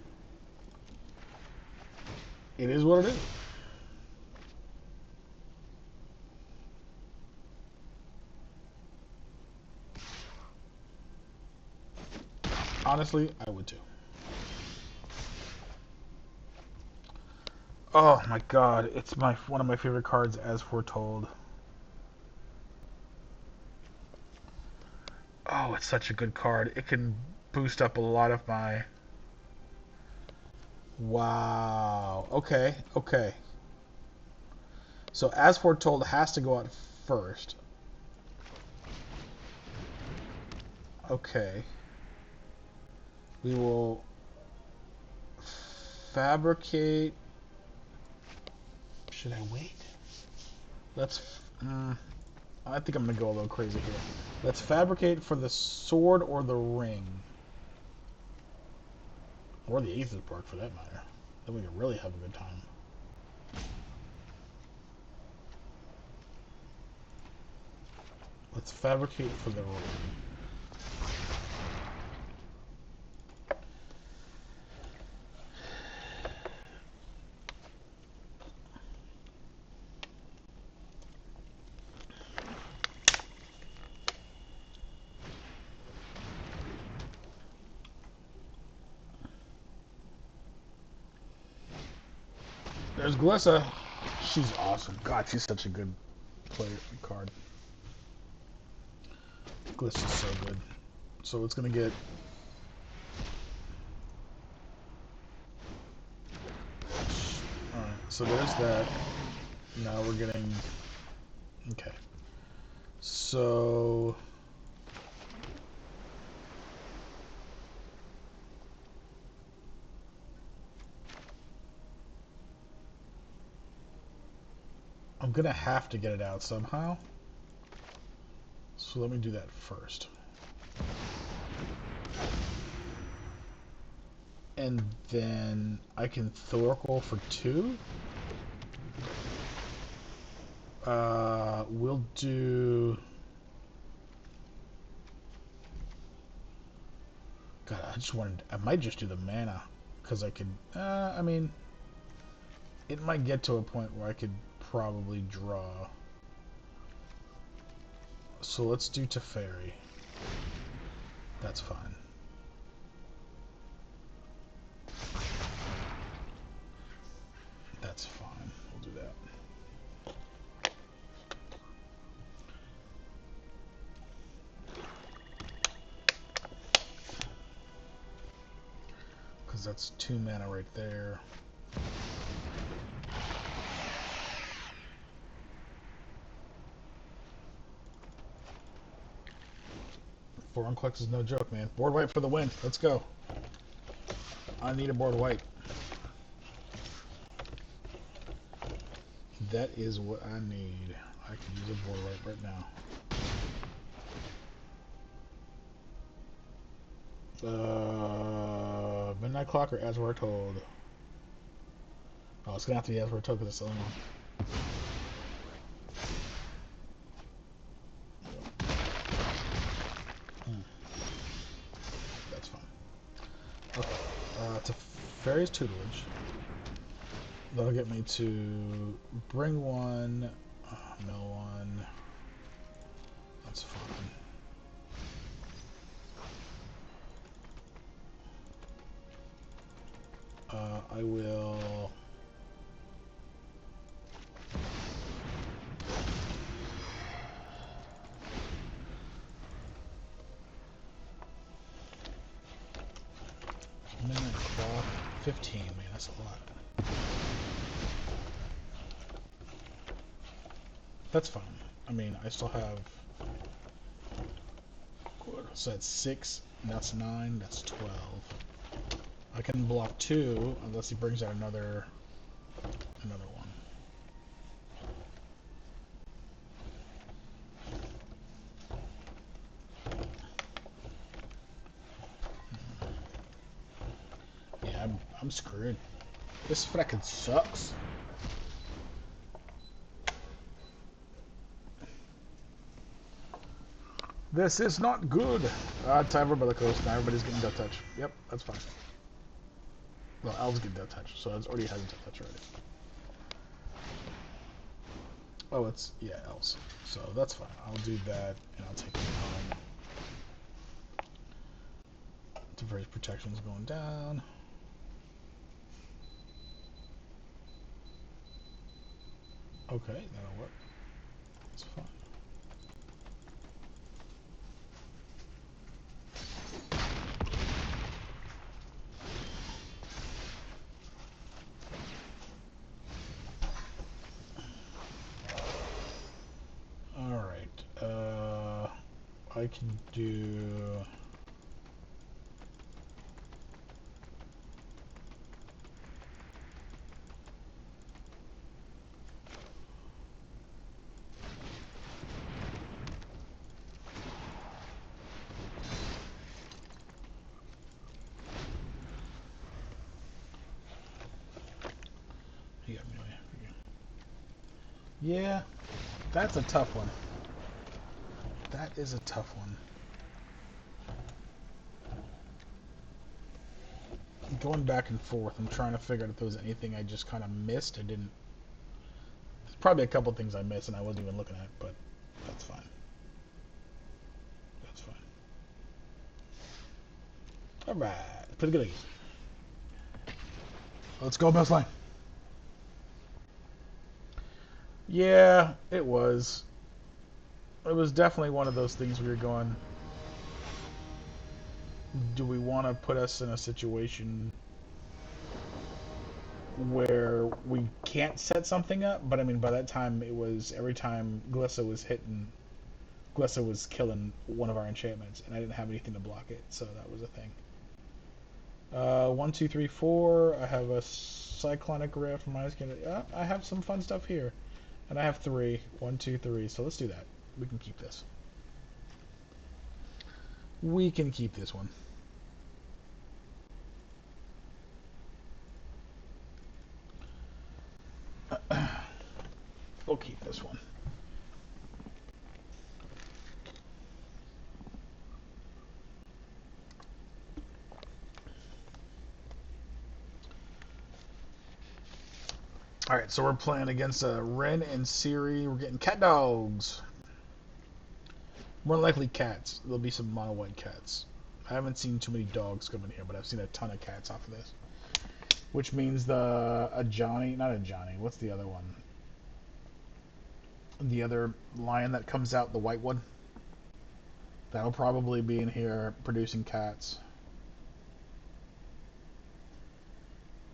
[SPEAKER 1] It is what it is. Honestly, I would too. Oh my god, it's one of my favorite cards, As Foretold. Oh, it's such a good card. It can boost up a lot of my... Wow. Okay, okay. So As Foretold has to go out first. Okay. We will fabricate. Should I wait? Let's. I think I'm gonna go a little crazy here. Let's fabricate for the sword or the ring, or the aether bark for that matter. Then we can really have a good time. Let's fabricate for the ring. There's Glissa. She's awesome. God, she's such a good player card. Glissa's so good. So it's gonna get. Alright, so there's that. Now we're getting. Okay. So. I'm gonna have to get it out somehow. So let me do that first. And then I can Thoracle for 2. We'll do... God, I might just do the mana. Because I could... I mean... It might get to a point where I could probably draw. So let's do Teferi. That's fine. That's fine. We'll do that. Because that's 2 mana right there. Four unclicks is no joke, man. Board white for the win. Let's go. I need a board white. That is what I need. I can use a board white right now. Midnight Clock or As We're Told? Oh, it's gonna have to be As We're Told because it's the only one. That's fine. Okay. To Fairy's Tutelage. That'll get me to bring one, mill one. That's fine. I will. Midnight Clock. 15, man, that's a lot. That's fine. I mean, I still have. So that's 6, and that's 9, that's 12. I can block 2 unless he brings out another one. Yeah, I'm screwed. This frickin' sucks. This is not good. Time by the coast. Now everybody's getting Death Touch. Yep, that's fine. Well, Elves get Death Touch, so it already has Death Touch already. Oh, it's, yeah, Elves. So that's fine. I'll do that, and I'll take it home. Diverse protection's going down. Okay, that'll work. That's fine. Alright, I can do... Yeah, that's a tough one. That is a tough one. Going back and forth, I'm trying to figure out if there was anything I just kind of missed. I didn't. There's probably a couple things I missed and I wasn't even looking at, but that's fine. That's fine. Alright, pretty good. Let's go, Mouse Line. Yeah, it was. It was definitely one of those things where you're going, do we want to put us in a situation where we can't set something up? But I mean, by that time, it was every time Glissa was hitting, Glissa was killing one of our enchantments, and I didn't have anything to block it, so that was a thing. 1, 2, 3, 4. I have a Cyclonic Rift. I have some fun stuff here. And I have 3. 1, 2, 3. So let's do that. We can keep this. We can keep this one. We'll keep this one. Alright, so we're playing against Ren and Siri. We're getting cat dogs. More likely cats. There'll be some mono white cats. I haven't seen too many dogs come in here, but I've seen a ton of cats off of this. Which means a Johnny, not a Johnny, what's the other one? The other lion that comes out, the white one. That'll probably be in here producing cats.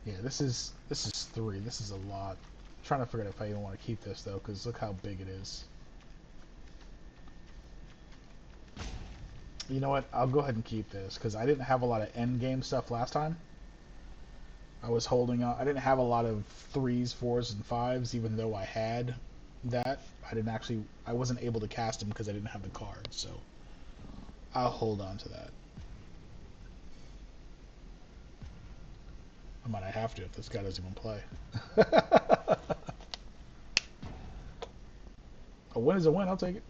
[SPEAKER 1] Yeah, this is 3. This is a lot. I'm trying to figure out if I even want to keep this though, because look how big it is. You know what? I'll go ahead and keep this because I didn't have a lot of end game stuff last time. I was holding on. I didn't have a lot of 3s, 4s, and 5s, even though I had that. I wasn't able to cast them because I didn't have the card, so I'll hold on to that. I might have to if this guy doesn't even play. A win is a win, I'll take it.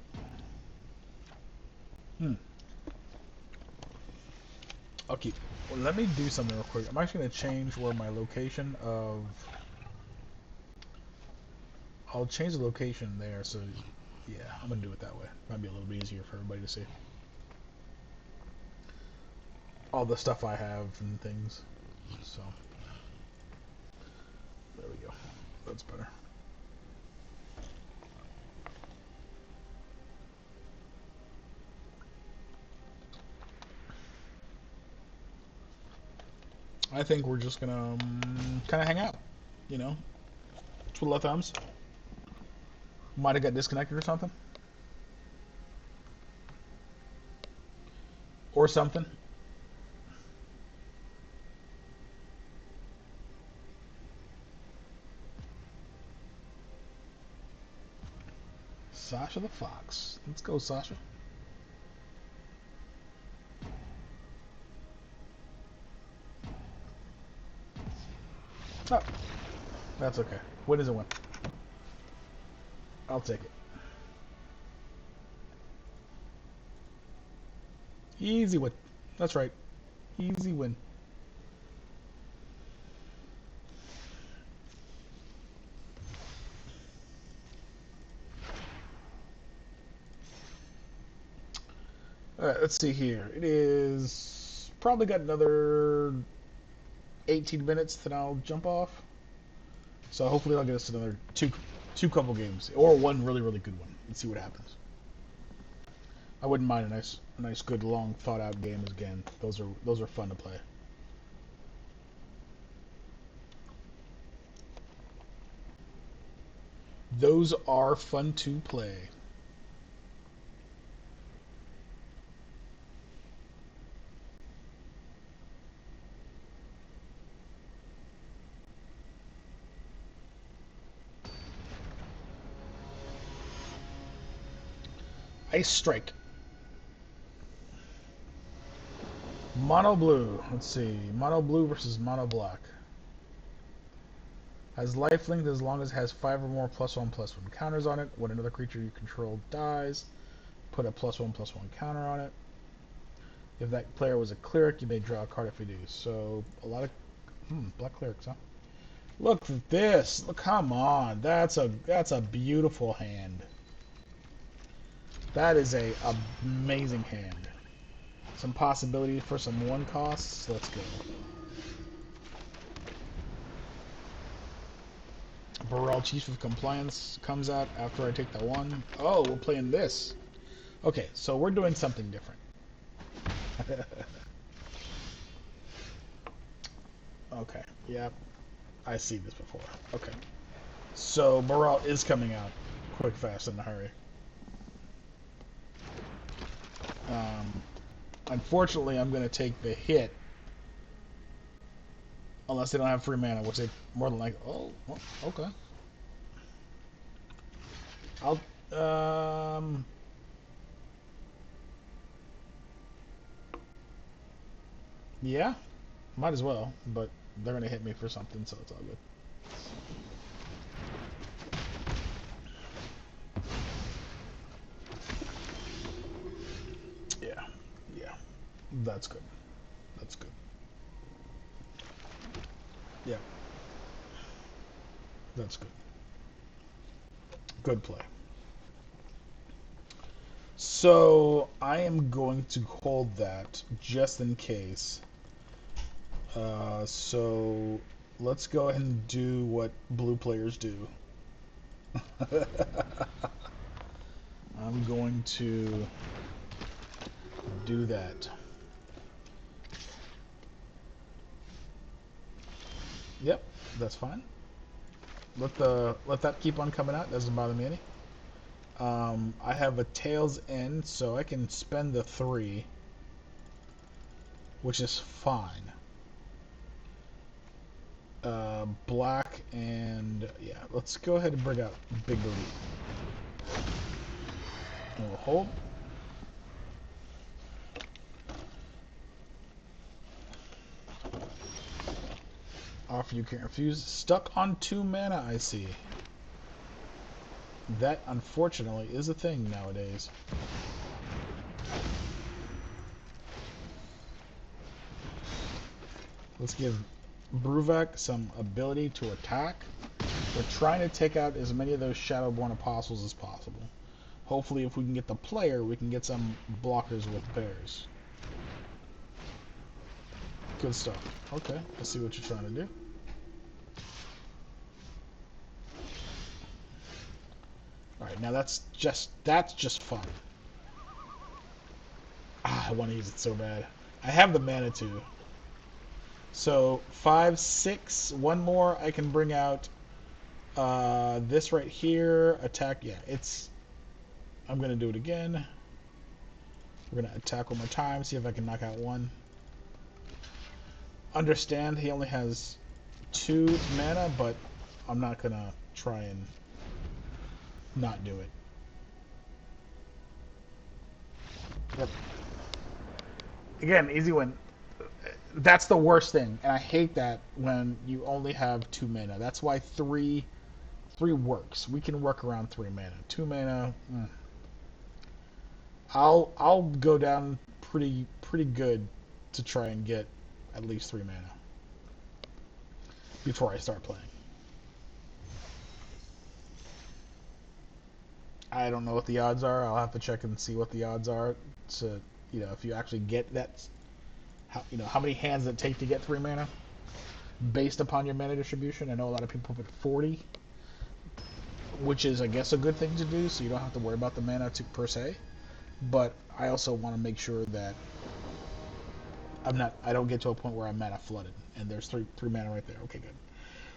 [SPEAKER 1] I'll keep. Well, let me do something real quick. I'm actually going to change where my location of... I'll change the location there, so yeah, I'm going to do it that way. Might be a little bit easier for everybody to see. All the stuff I have and things. So, there we go. That's better. I think we're just gonna kind of hang out, you know, twiddle our thumbs. Might have got disconnected or something, or something. Sasha the Fox. Let's go, Sasha. Oh, that's okay. Win is a win. I'll take it. Easy win. That's right. Easy win. Alright, let's see here. It is probably got another 18 minutes, then I'll jump off. So hopefully I'll get us another two couple games, or one really good one, and see what happens. I wouldn't mind a nice good long thought out game again. Those are fun to play. Those are fun to play. Ice Strike. Mono Blue. Let's see. Mono Blue versus Mono Black. Has lifelink as long as it has 5 or more +1/+1 counters on it. When another creature you control dies, put a +1/+1 counter on it. If that player was a cleric, you may draw a card if you do. So, a lot of... black clerics, huh? Look at this! Look, come on! That's a beautiful hand. That is a amazing hand. Some possibility for some 1 costs. Let's go. Brawl Chief of Compliance comes out after I take the 1. Oh, we're playing this. Okay, so we're doing something different. Okay, yeah, I see this before. Okay, so Brawl is coming out quick, fast, in a hurry. Unfortunately, I'm going to take the hit unless they don't have free mana, which they more than like. Oh, okay. I'll yeah, might as well, but they're gonna hit me for something, so it's all good. Yeah, yeah, that's good. That's good. Yeah, that's good. Good play. So I am going to hold that just in case. So let's go ahead and do what blue players do. I'm going to do that. Yep, that's fine. Let that keep on coming out. Doesn't bother me any. I have a tail's end, so I can spend the 3, which is fine. Black and yeah, let's go ahead and bring out Big Booty. And we'll hold. Offer you can't refuse. Stuck on 2 mana, I see. That, unfortunately, is a thing nowadays. Let's give Bruvak some ability to attack. We're trying to take out as many of those Shadowborn Apostles as possible. Hopefully, if we can get the player, we can get some blockers with bears. Good stuff. Okay, I see what you're trying to do. Alright, now that's just fun. Ah, I want to use it so bad. I have the mana too. So 5, 6, 1 more. I can bring out this right here. Attack. Yeah, it's. I'm gonna do it again. We're gonna attack one more time. See if I can knock out 1. Understand he only has 2 mana, but I'm not gonna try and not do it. Yep. Again, easy win. That's the worst thing, and I hate that when you only have 2 mana. That's why 3 works. We can work around 3 mana. 2 mana. I'll go down pretty good to try and get at least 3 mana before I start playing. I don't know what the odds are. I'll have to check and see what the odds are to, if you actually get that, how many hands it take to get 3 mana based upon your mana distribution. I know a lot of people put 40, which is, I guess, a good thing to do, so you don't have to worry about the mana per se. But I also want to make sure that I don't get to a point where I'm mana flooded, and there's three mana right there. Okay, good.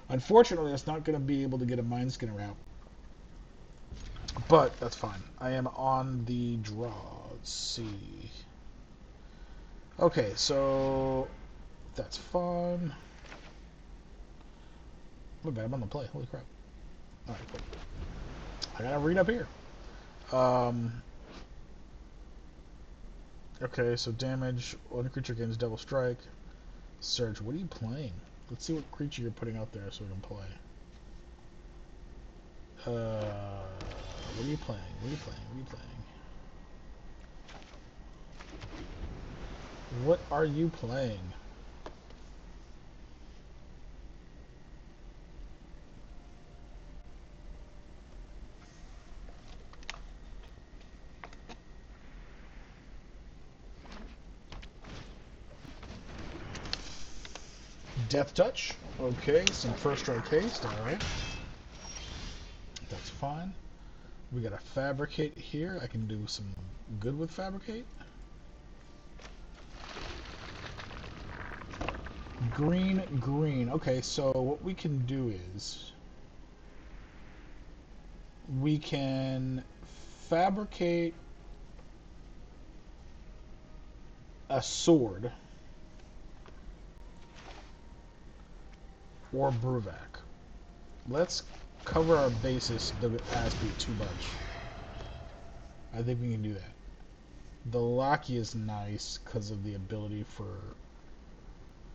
[SPEAKER 1] Unfortunately, it's not going to be able to get a Mind Skinner out, but that's fine. I am on the draw. Let's see. Okay, so that's fun. My bad, I'm on the play. Holy crap. Alright, cool. I gotta read up here. Okay, so damage. One creature gains double strike. Surge. What are you playing? Let's see what creature you're putting out there so we can play. What are you playing? What are you playing? What are you playing? What are you playing? Death Touch. Okay, some first strike haste. Alright. That's fine. We got a Fabricate here. I can do some good with Fabricate. Green, green. Okay, so what we can do is we can fabricate a sword or Bruvac. Let's cover our bases so it has to be too much. I think we can do that. The Locky is nice because of the ability for,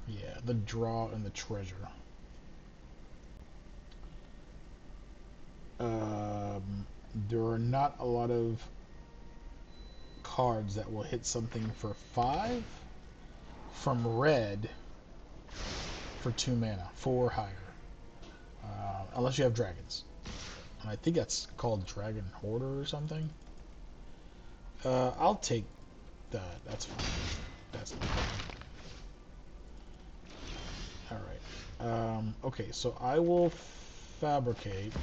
[SPEAKER 1] yeah, the draw and the treasure. There are not a lot of cards that will hit something for 5 from red for 2 mana, 4 or higher. Unless you have dragons. And I think that's called Dragon Hoarder or something. I'll take that. That's fine. That's not bad. Alright. Okay, so I will fabricate.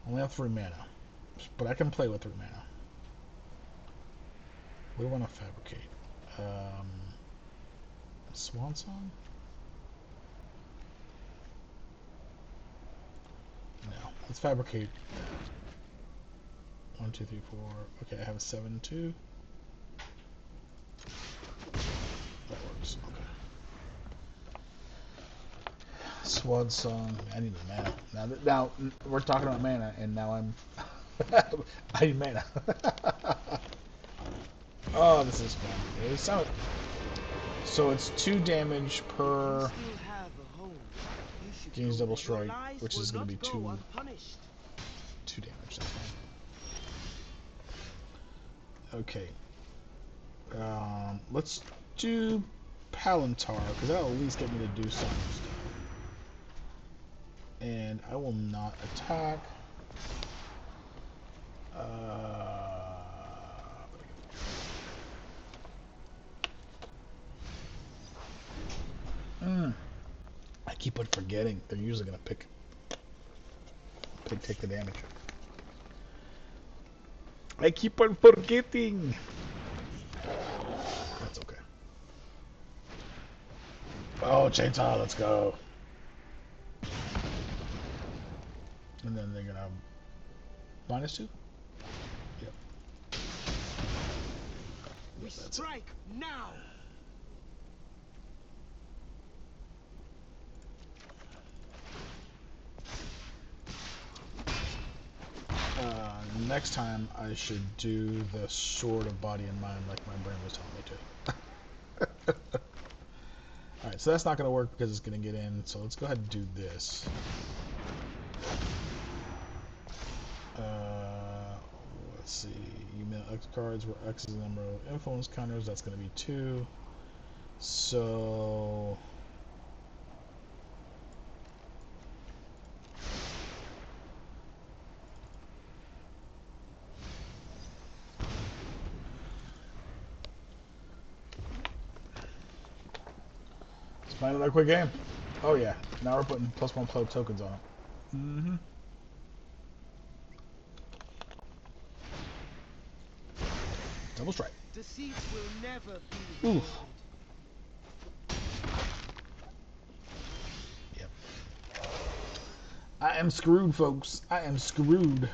[SPEAKER 1] Only have 3 mana. But I can play with 3 mana. What do I want to fabricate? Swan Song? No. Let's fabricate that. 1, 2, 3, 4. Okay, I have a 7, 2. That works. Okay. Swan Song. I need mana. Now we're talking about mana, and now I'm. I need mana. Oh, this is fun. So it's 2 damage per. Gains double strike, which is going to be 2 damage. That's fine. Okay. Let's do Palantar, because that'll at least get me to do some stuff. And I will not attack. I keep on forgetting. They're usually going to take the damage. I keep on forgetting. That's okay. Oh, chainsaw, let's go. And then they're gonna -2. Yep.
[SPEAKER 4] We strike now.
[SPEAKER 1] Next time I should do the Sword of Body and Mind like my brain was telling me to. Alright, so that's not going to work because it's going to get in, so let's go ahead and do this. Let's see, you mail X cards where X is the number of influence counters, that's going to be 2. So... Find another quick game. Oh yeah, now we're putting +1 play tokens on it. Mm-hmm. Double strike.
[SPEAKER 4] Deceit will never be.
[SPEAKER 1] Oof. Yep. I am screwed, folks. I am screwed.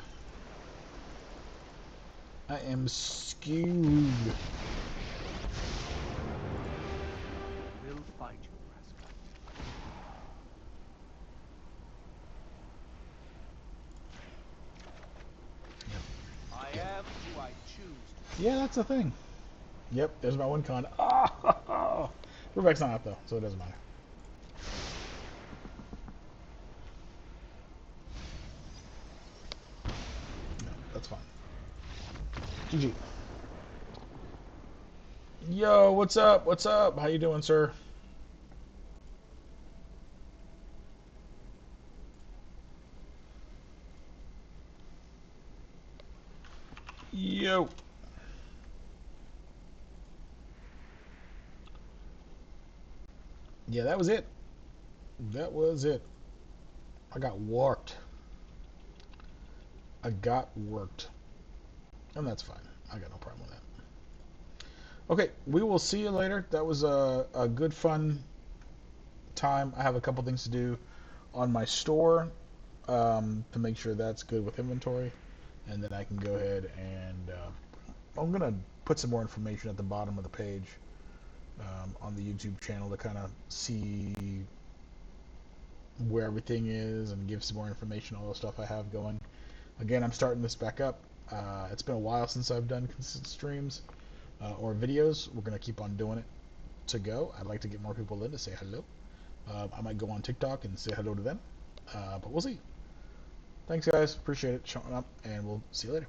[SPEAKER 1] I am screwed.
[SPEAKER 4] We'll find you, rascal.
[SPEAKER 1] Yep.
[SPEAKER 4] I am who I choose. choose.
[SPEAKER 1] Yeah, that's the thing. Yep, there's my one con. Oh, Rebecca's not up though, so it doesn't matter. No, that's fine. GG. Yo, what's up? What's up? How you doing, sir? Yo. Yeah, that was it. That was it. I got worked. I got worked. And that's fine. I got no problem with that. Okay, we will see you later. That was a good, fun time. I have a couple things to do on my store to make sure that's good with inventory. And then I can go ahead and I'm going to put some more information at the bottom of the page on the YouTube channel to kind of see where everything is and give some more information on all the stuff I have going. Again, I'm starting this back up. It's been a while since I've done consistent streams or videos. We're going to keep on doing it to go. I'd like to get more people in to say hello. I might go on TikTok and say hello to them, but we'll see. Thanks, guys. Appreciate it showing up, and we'll see you later.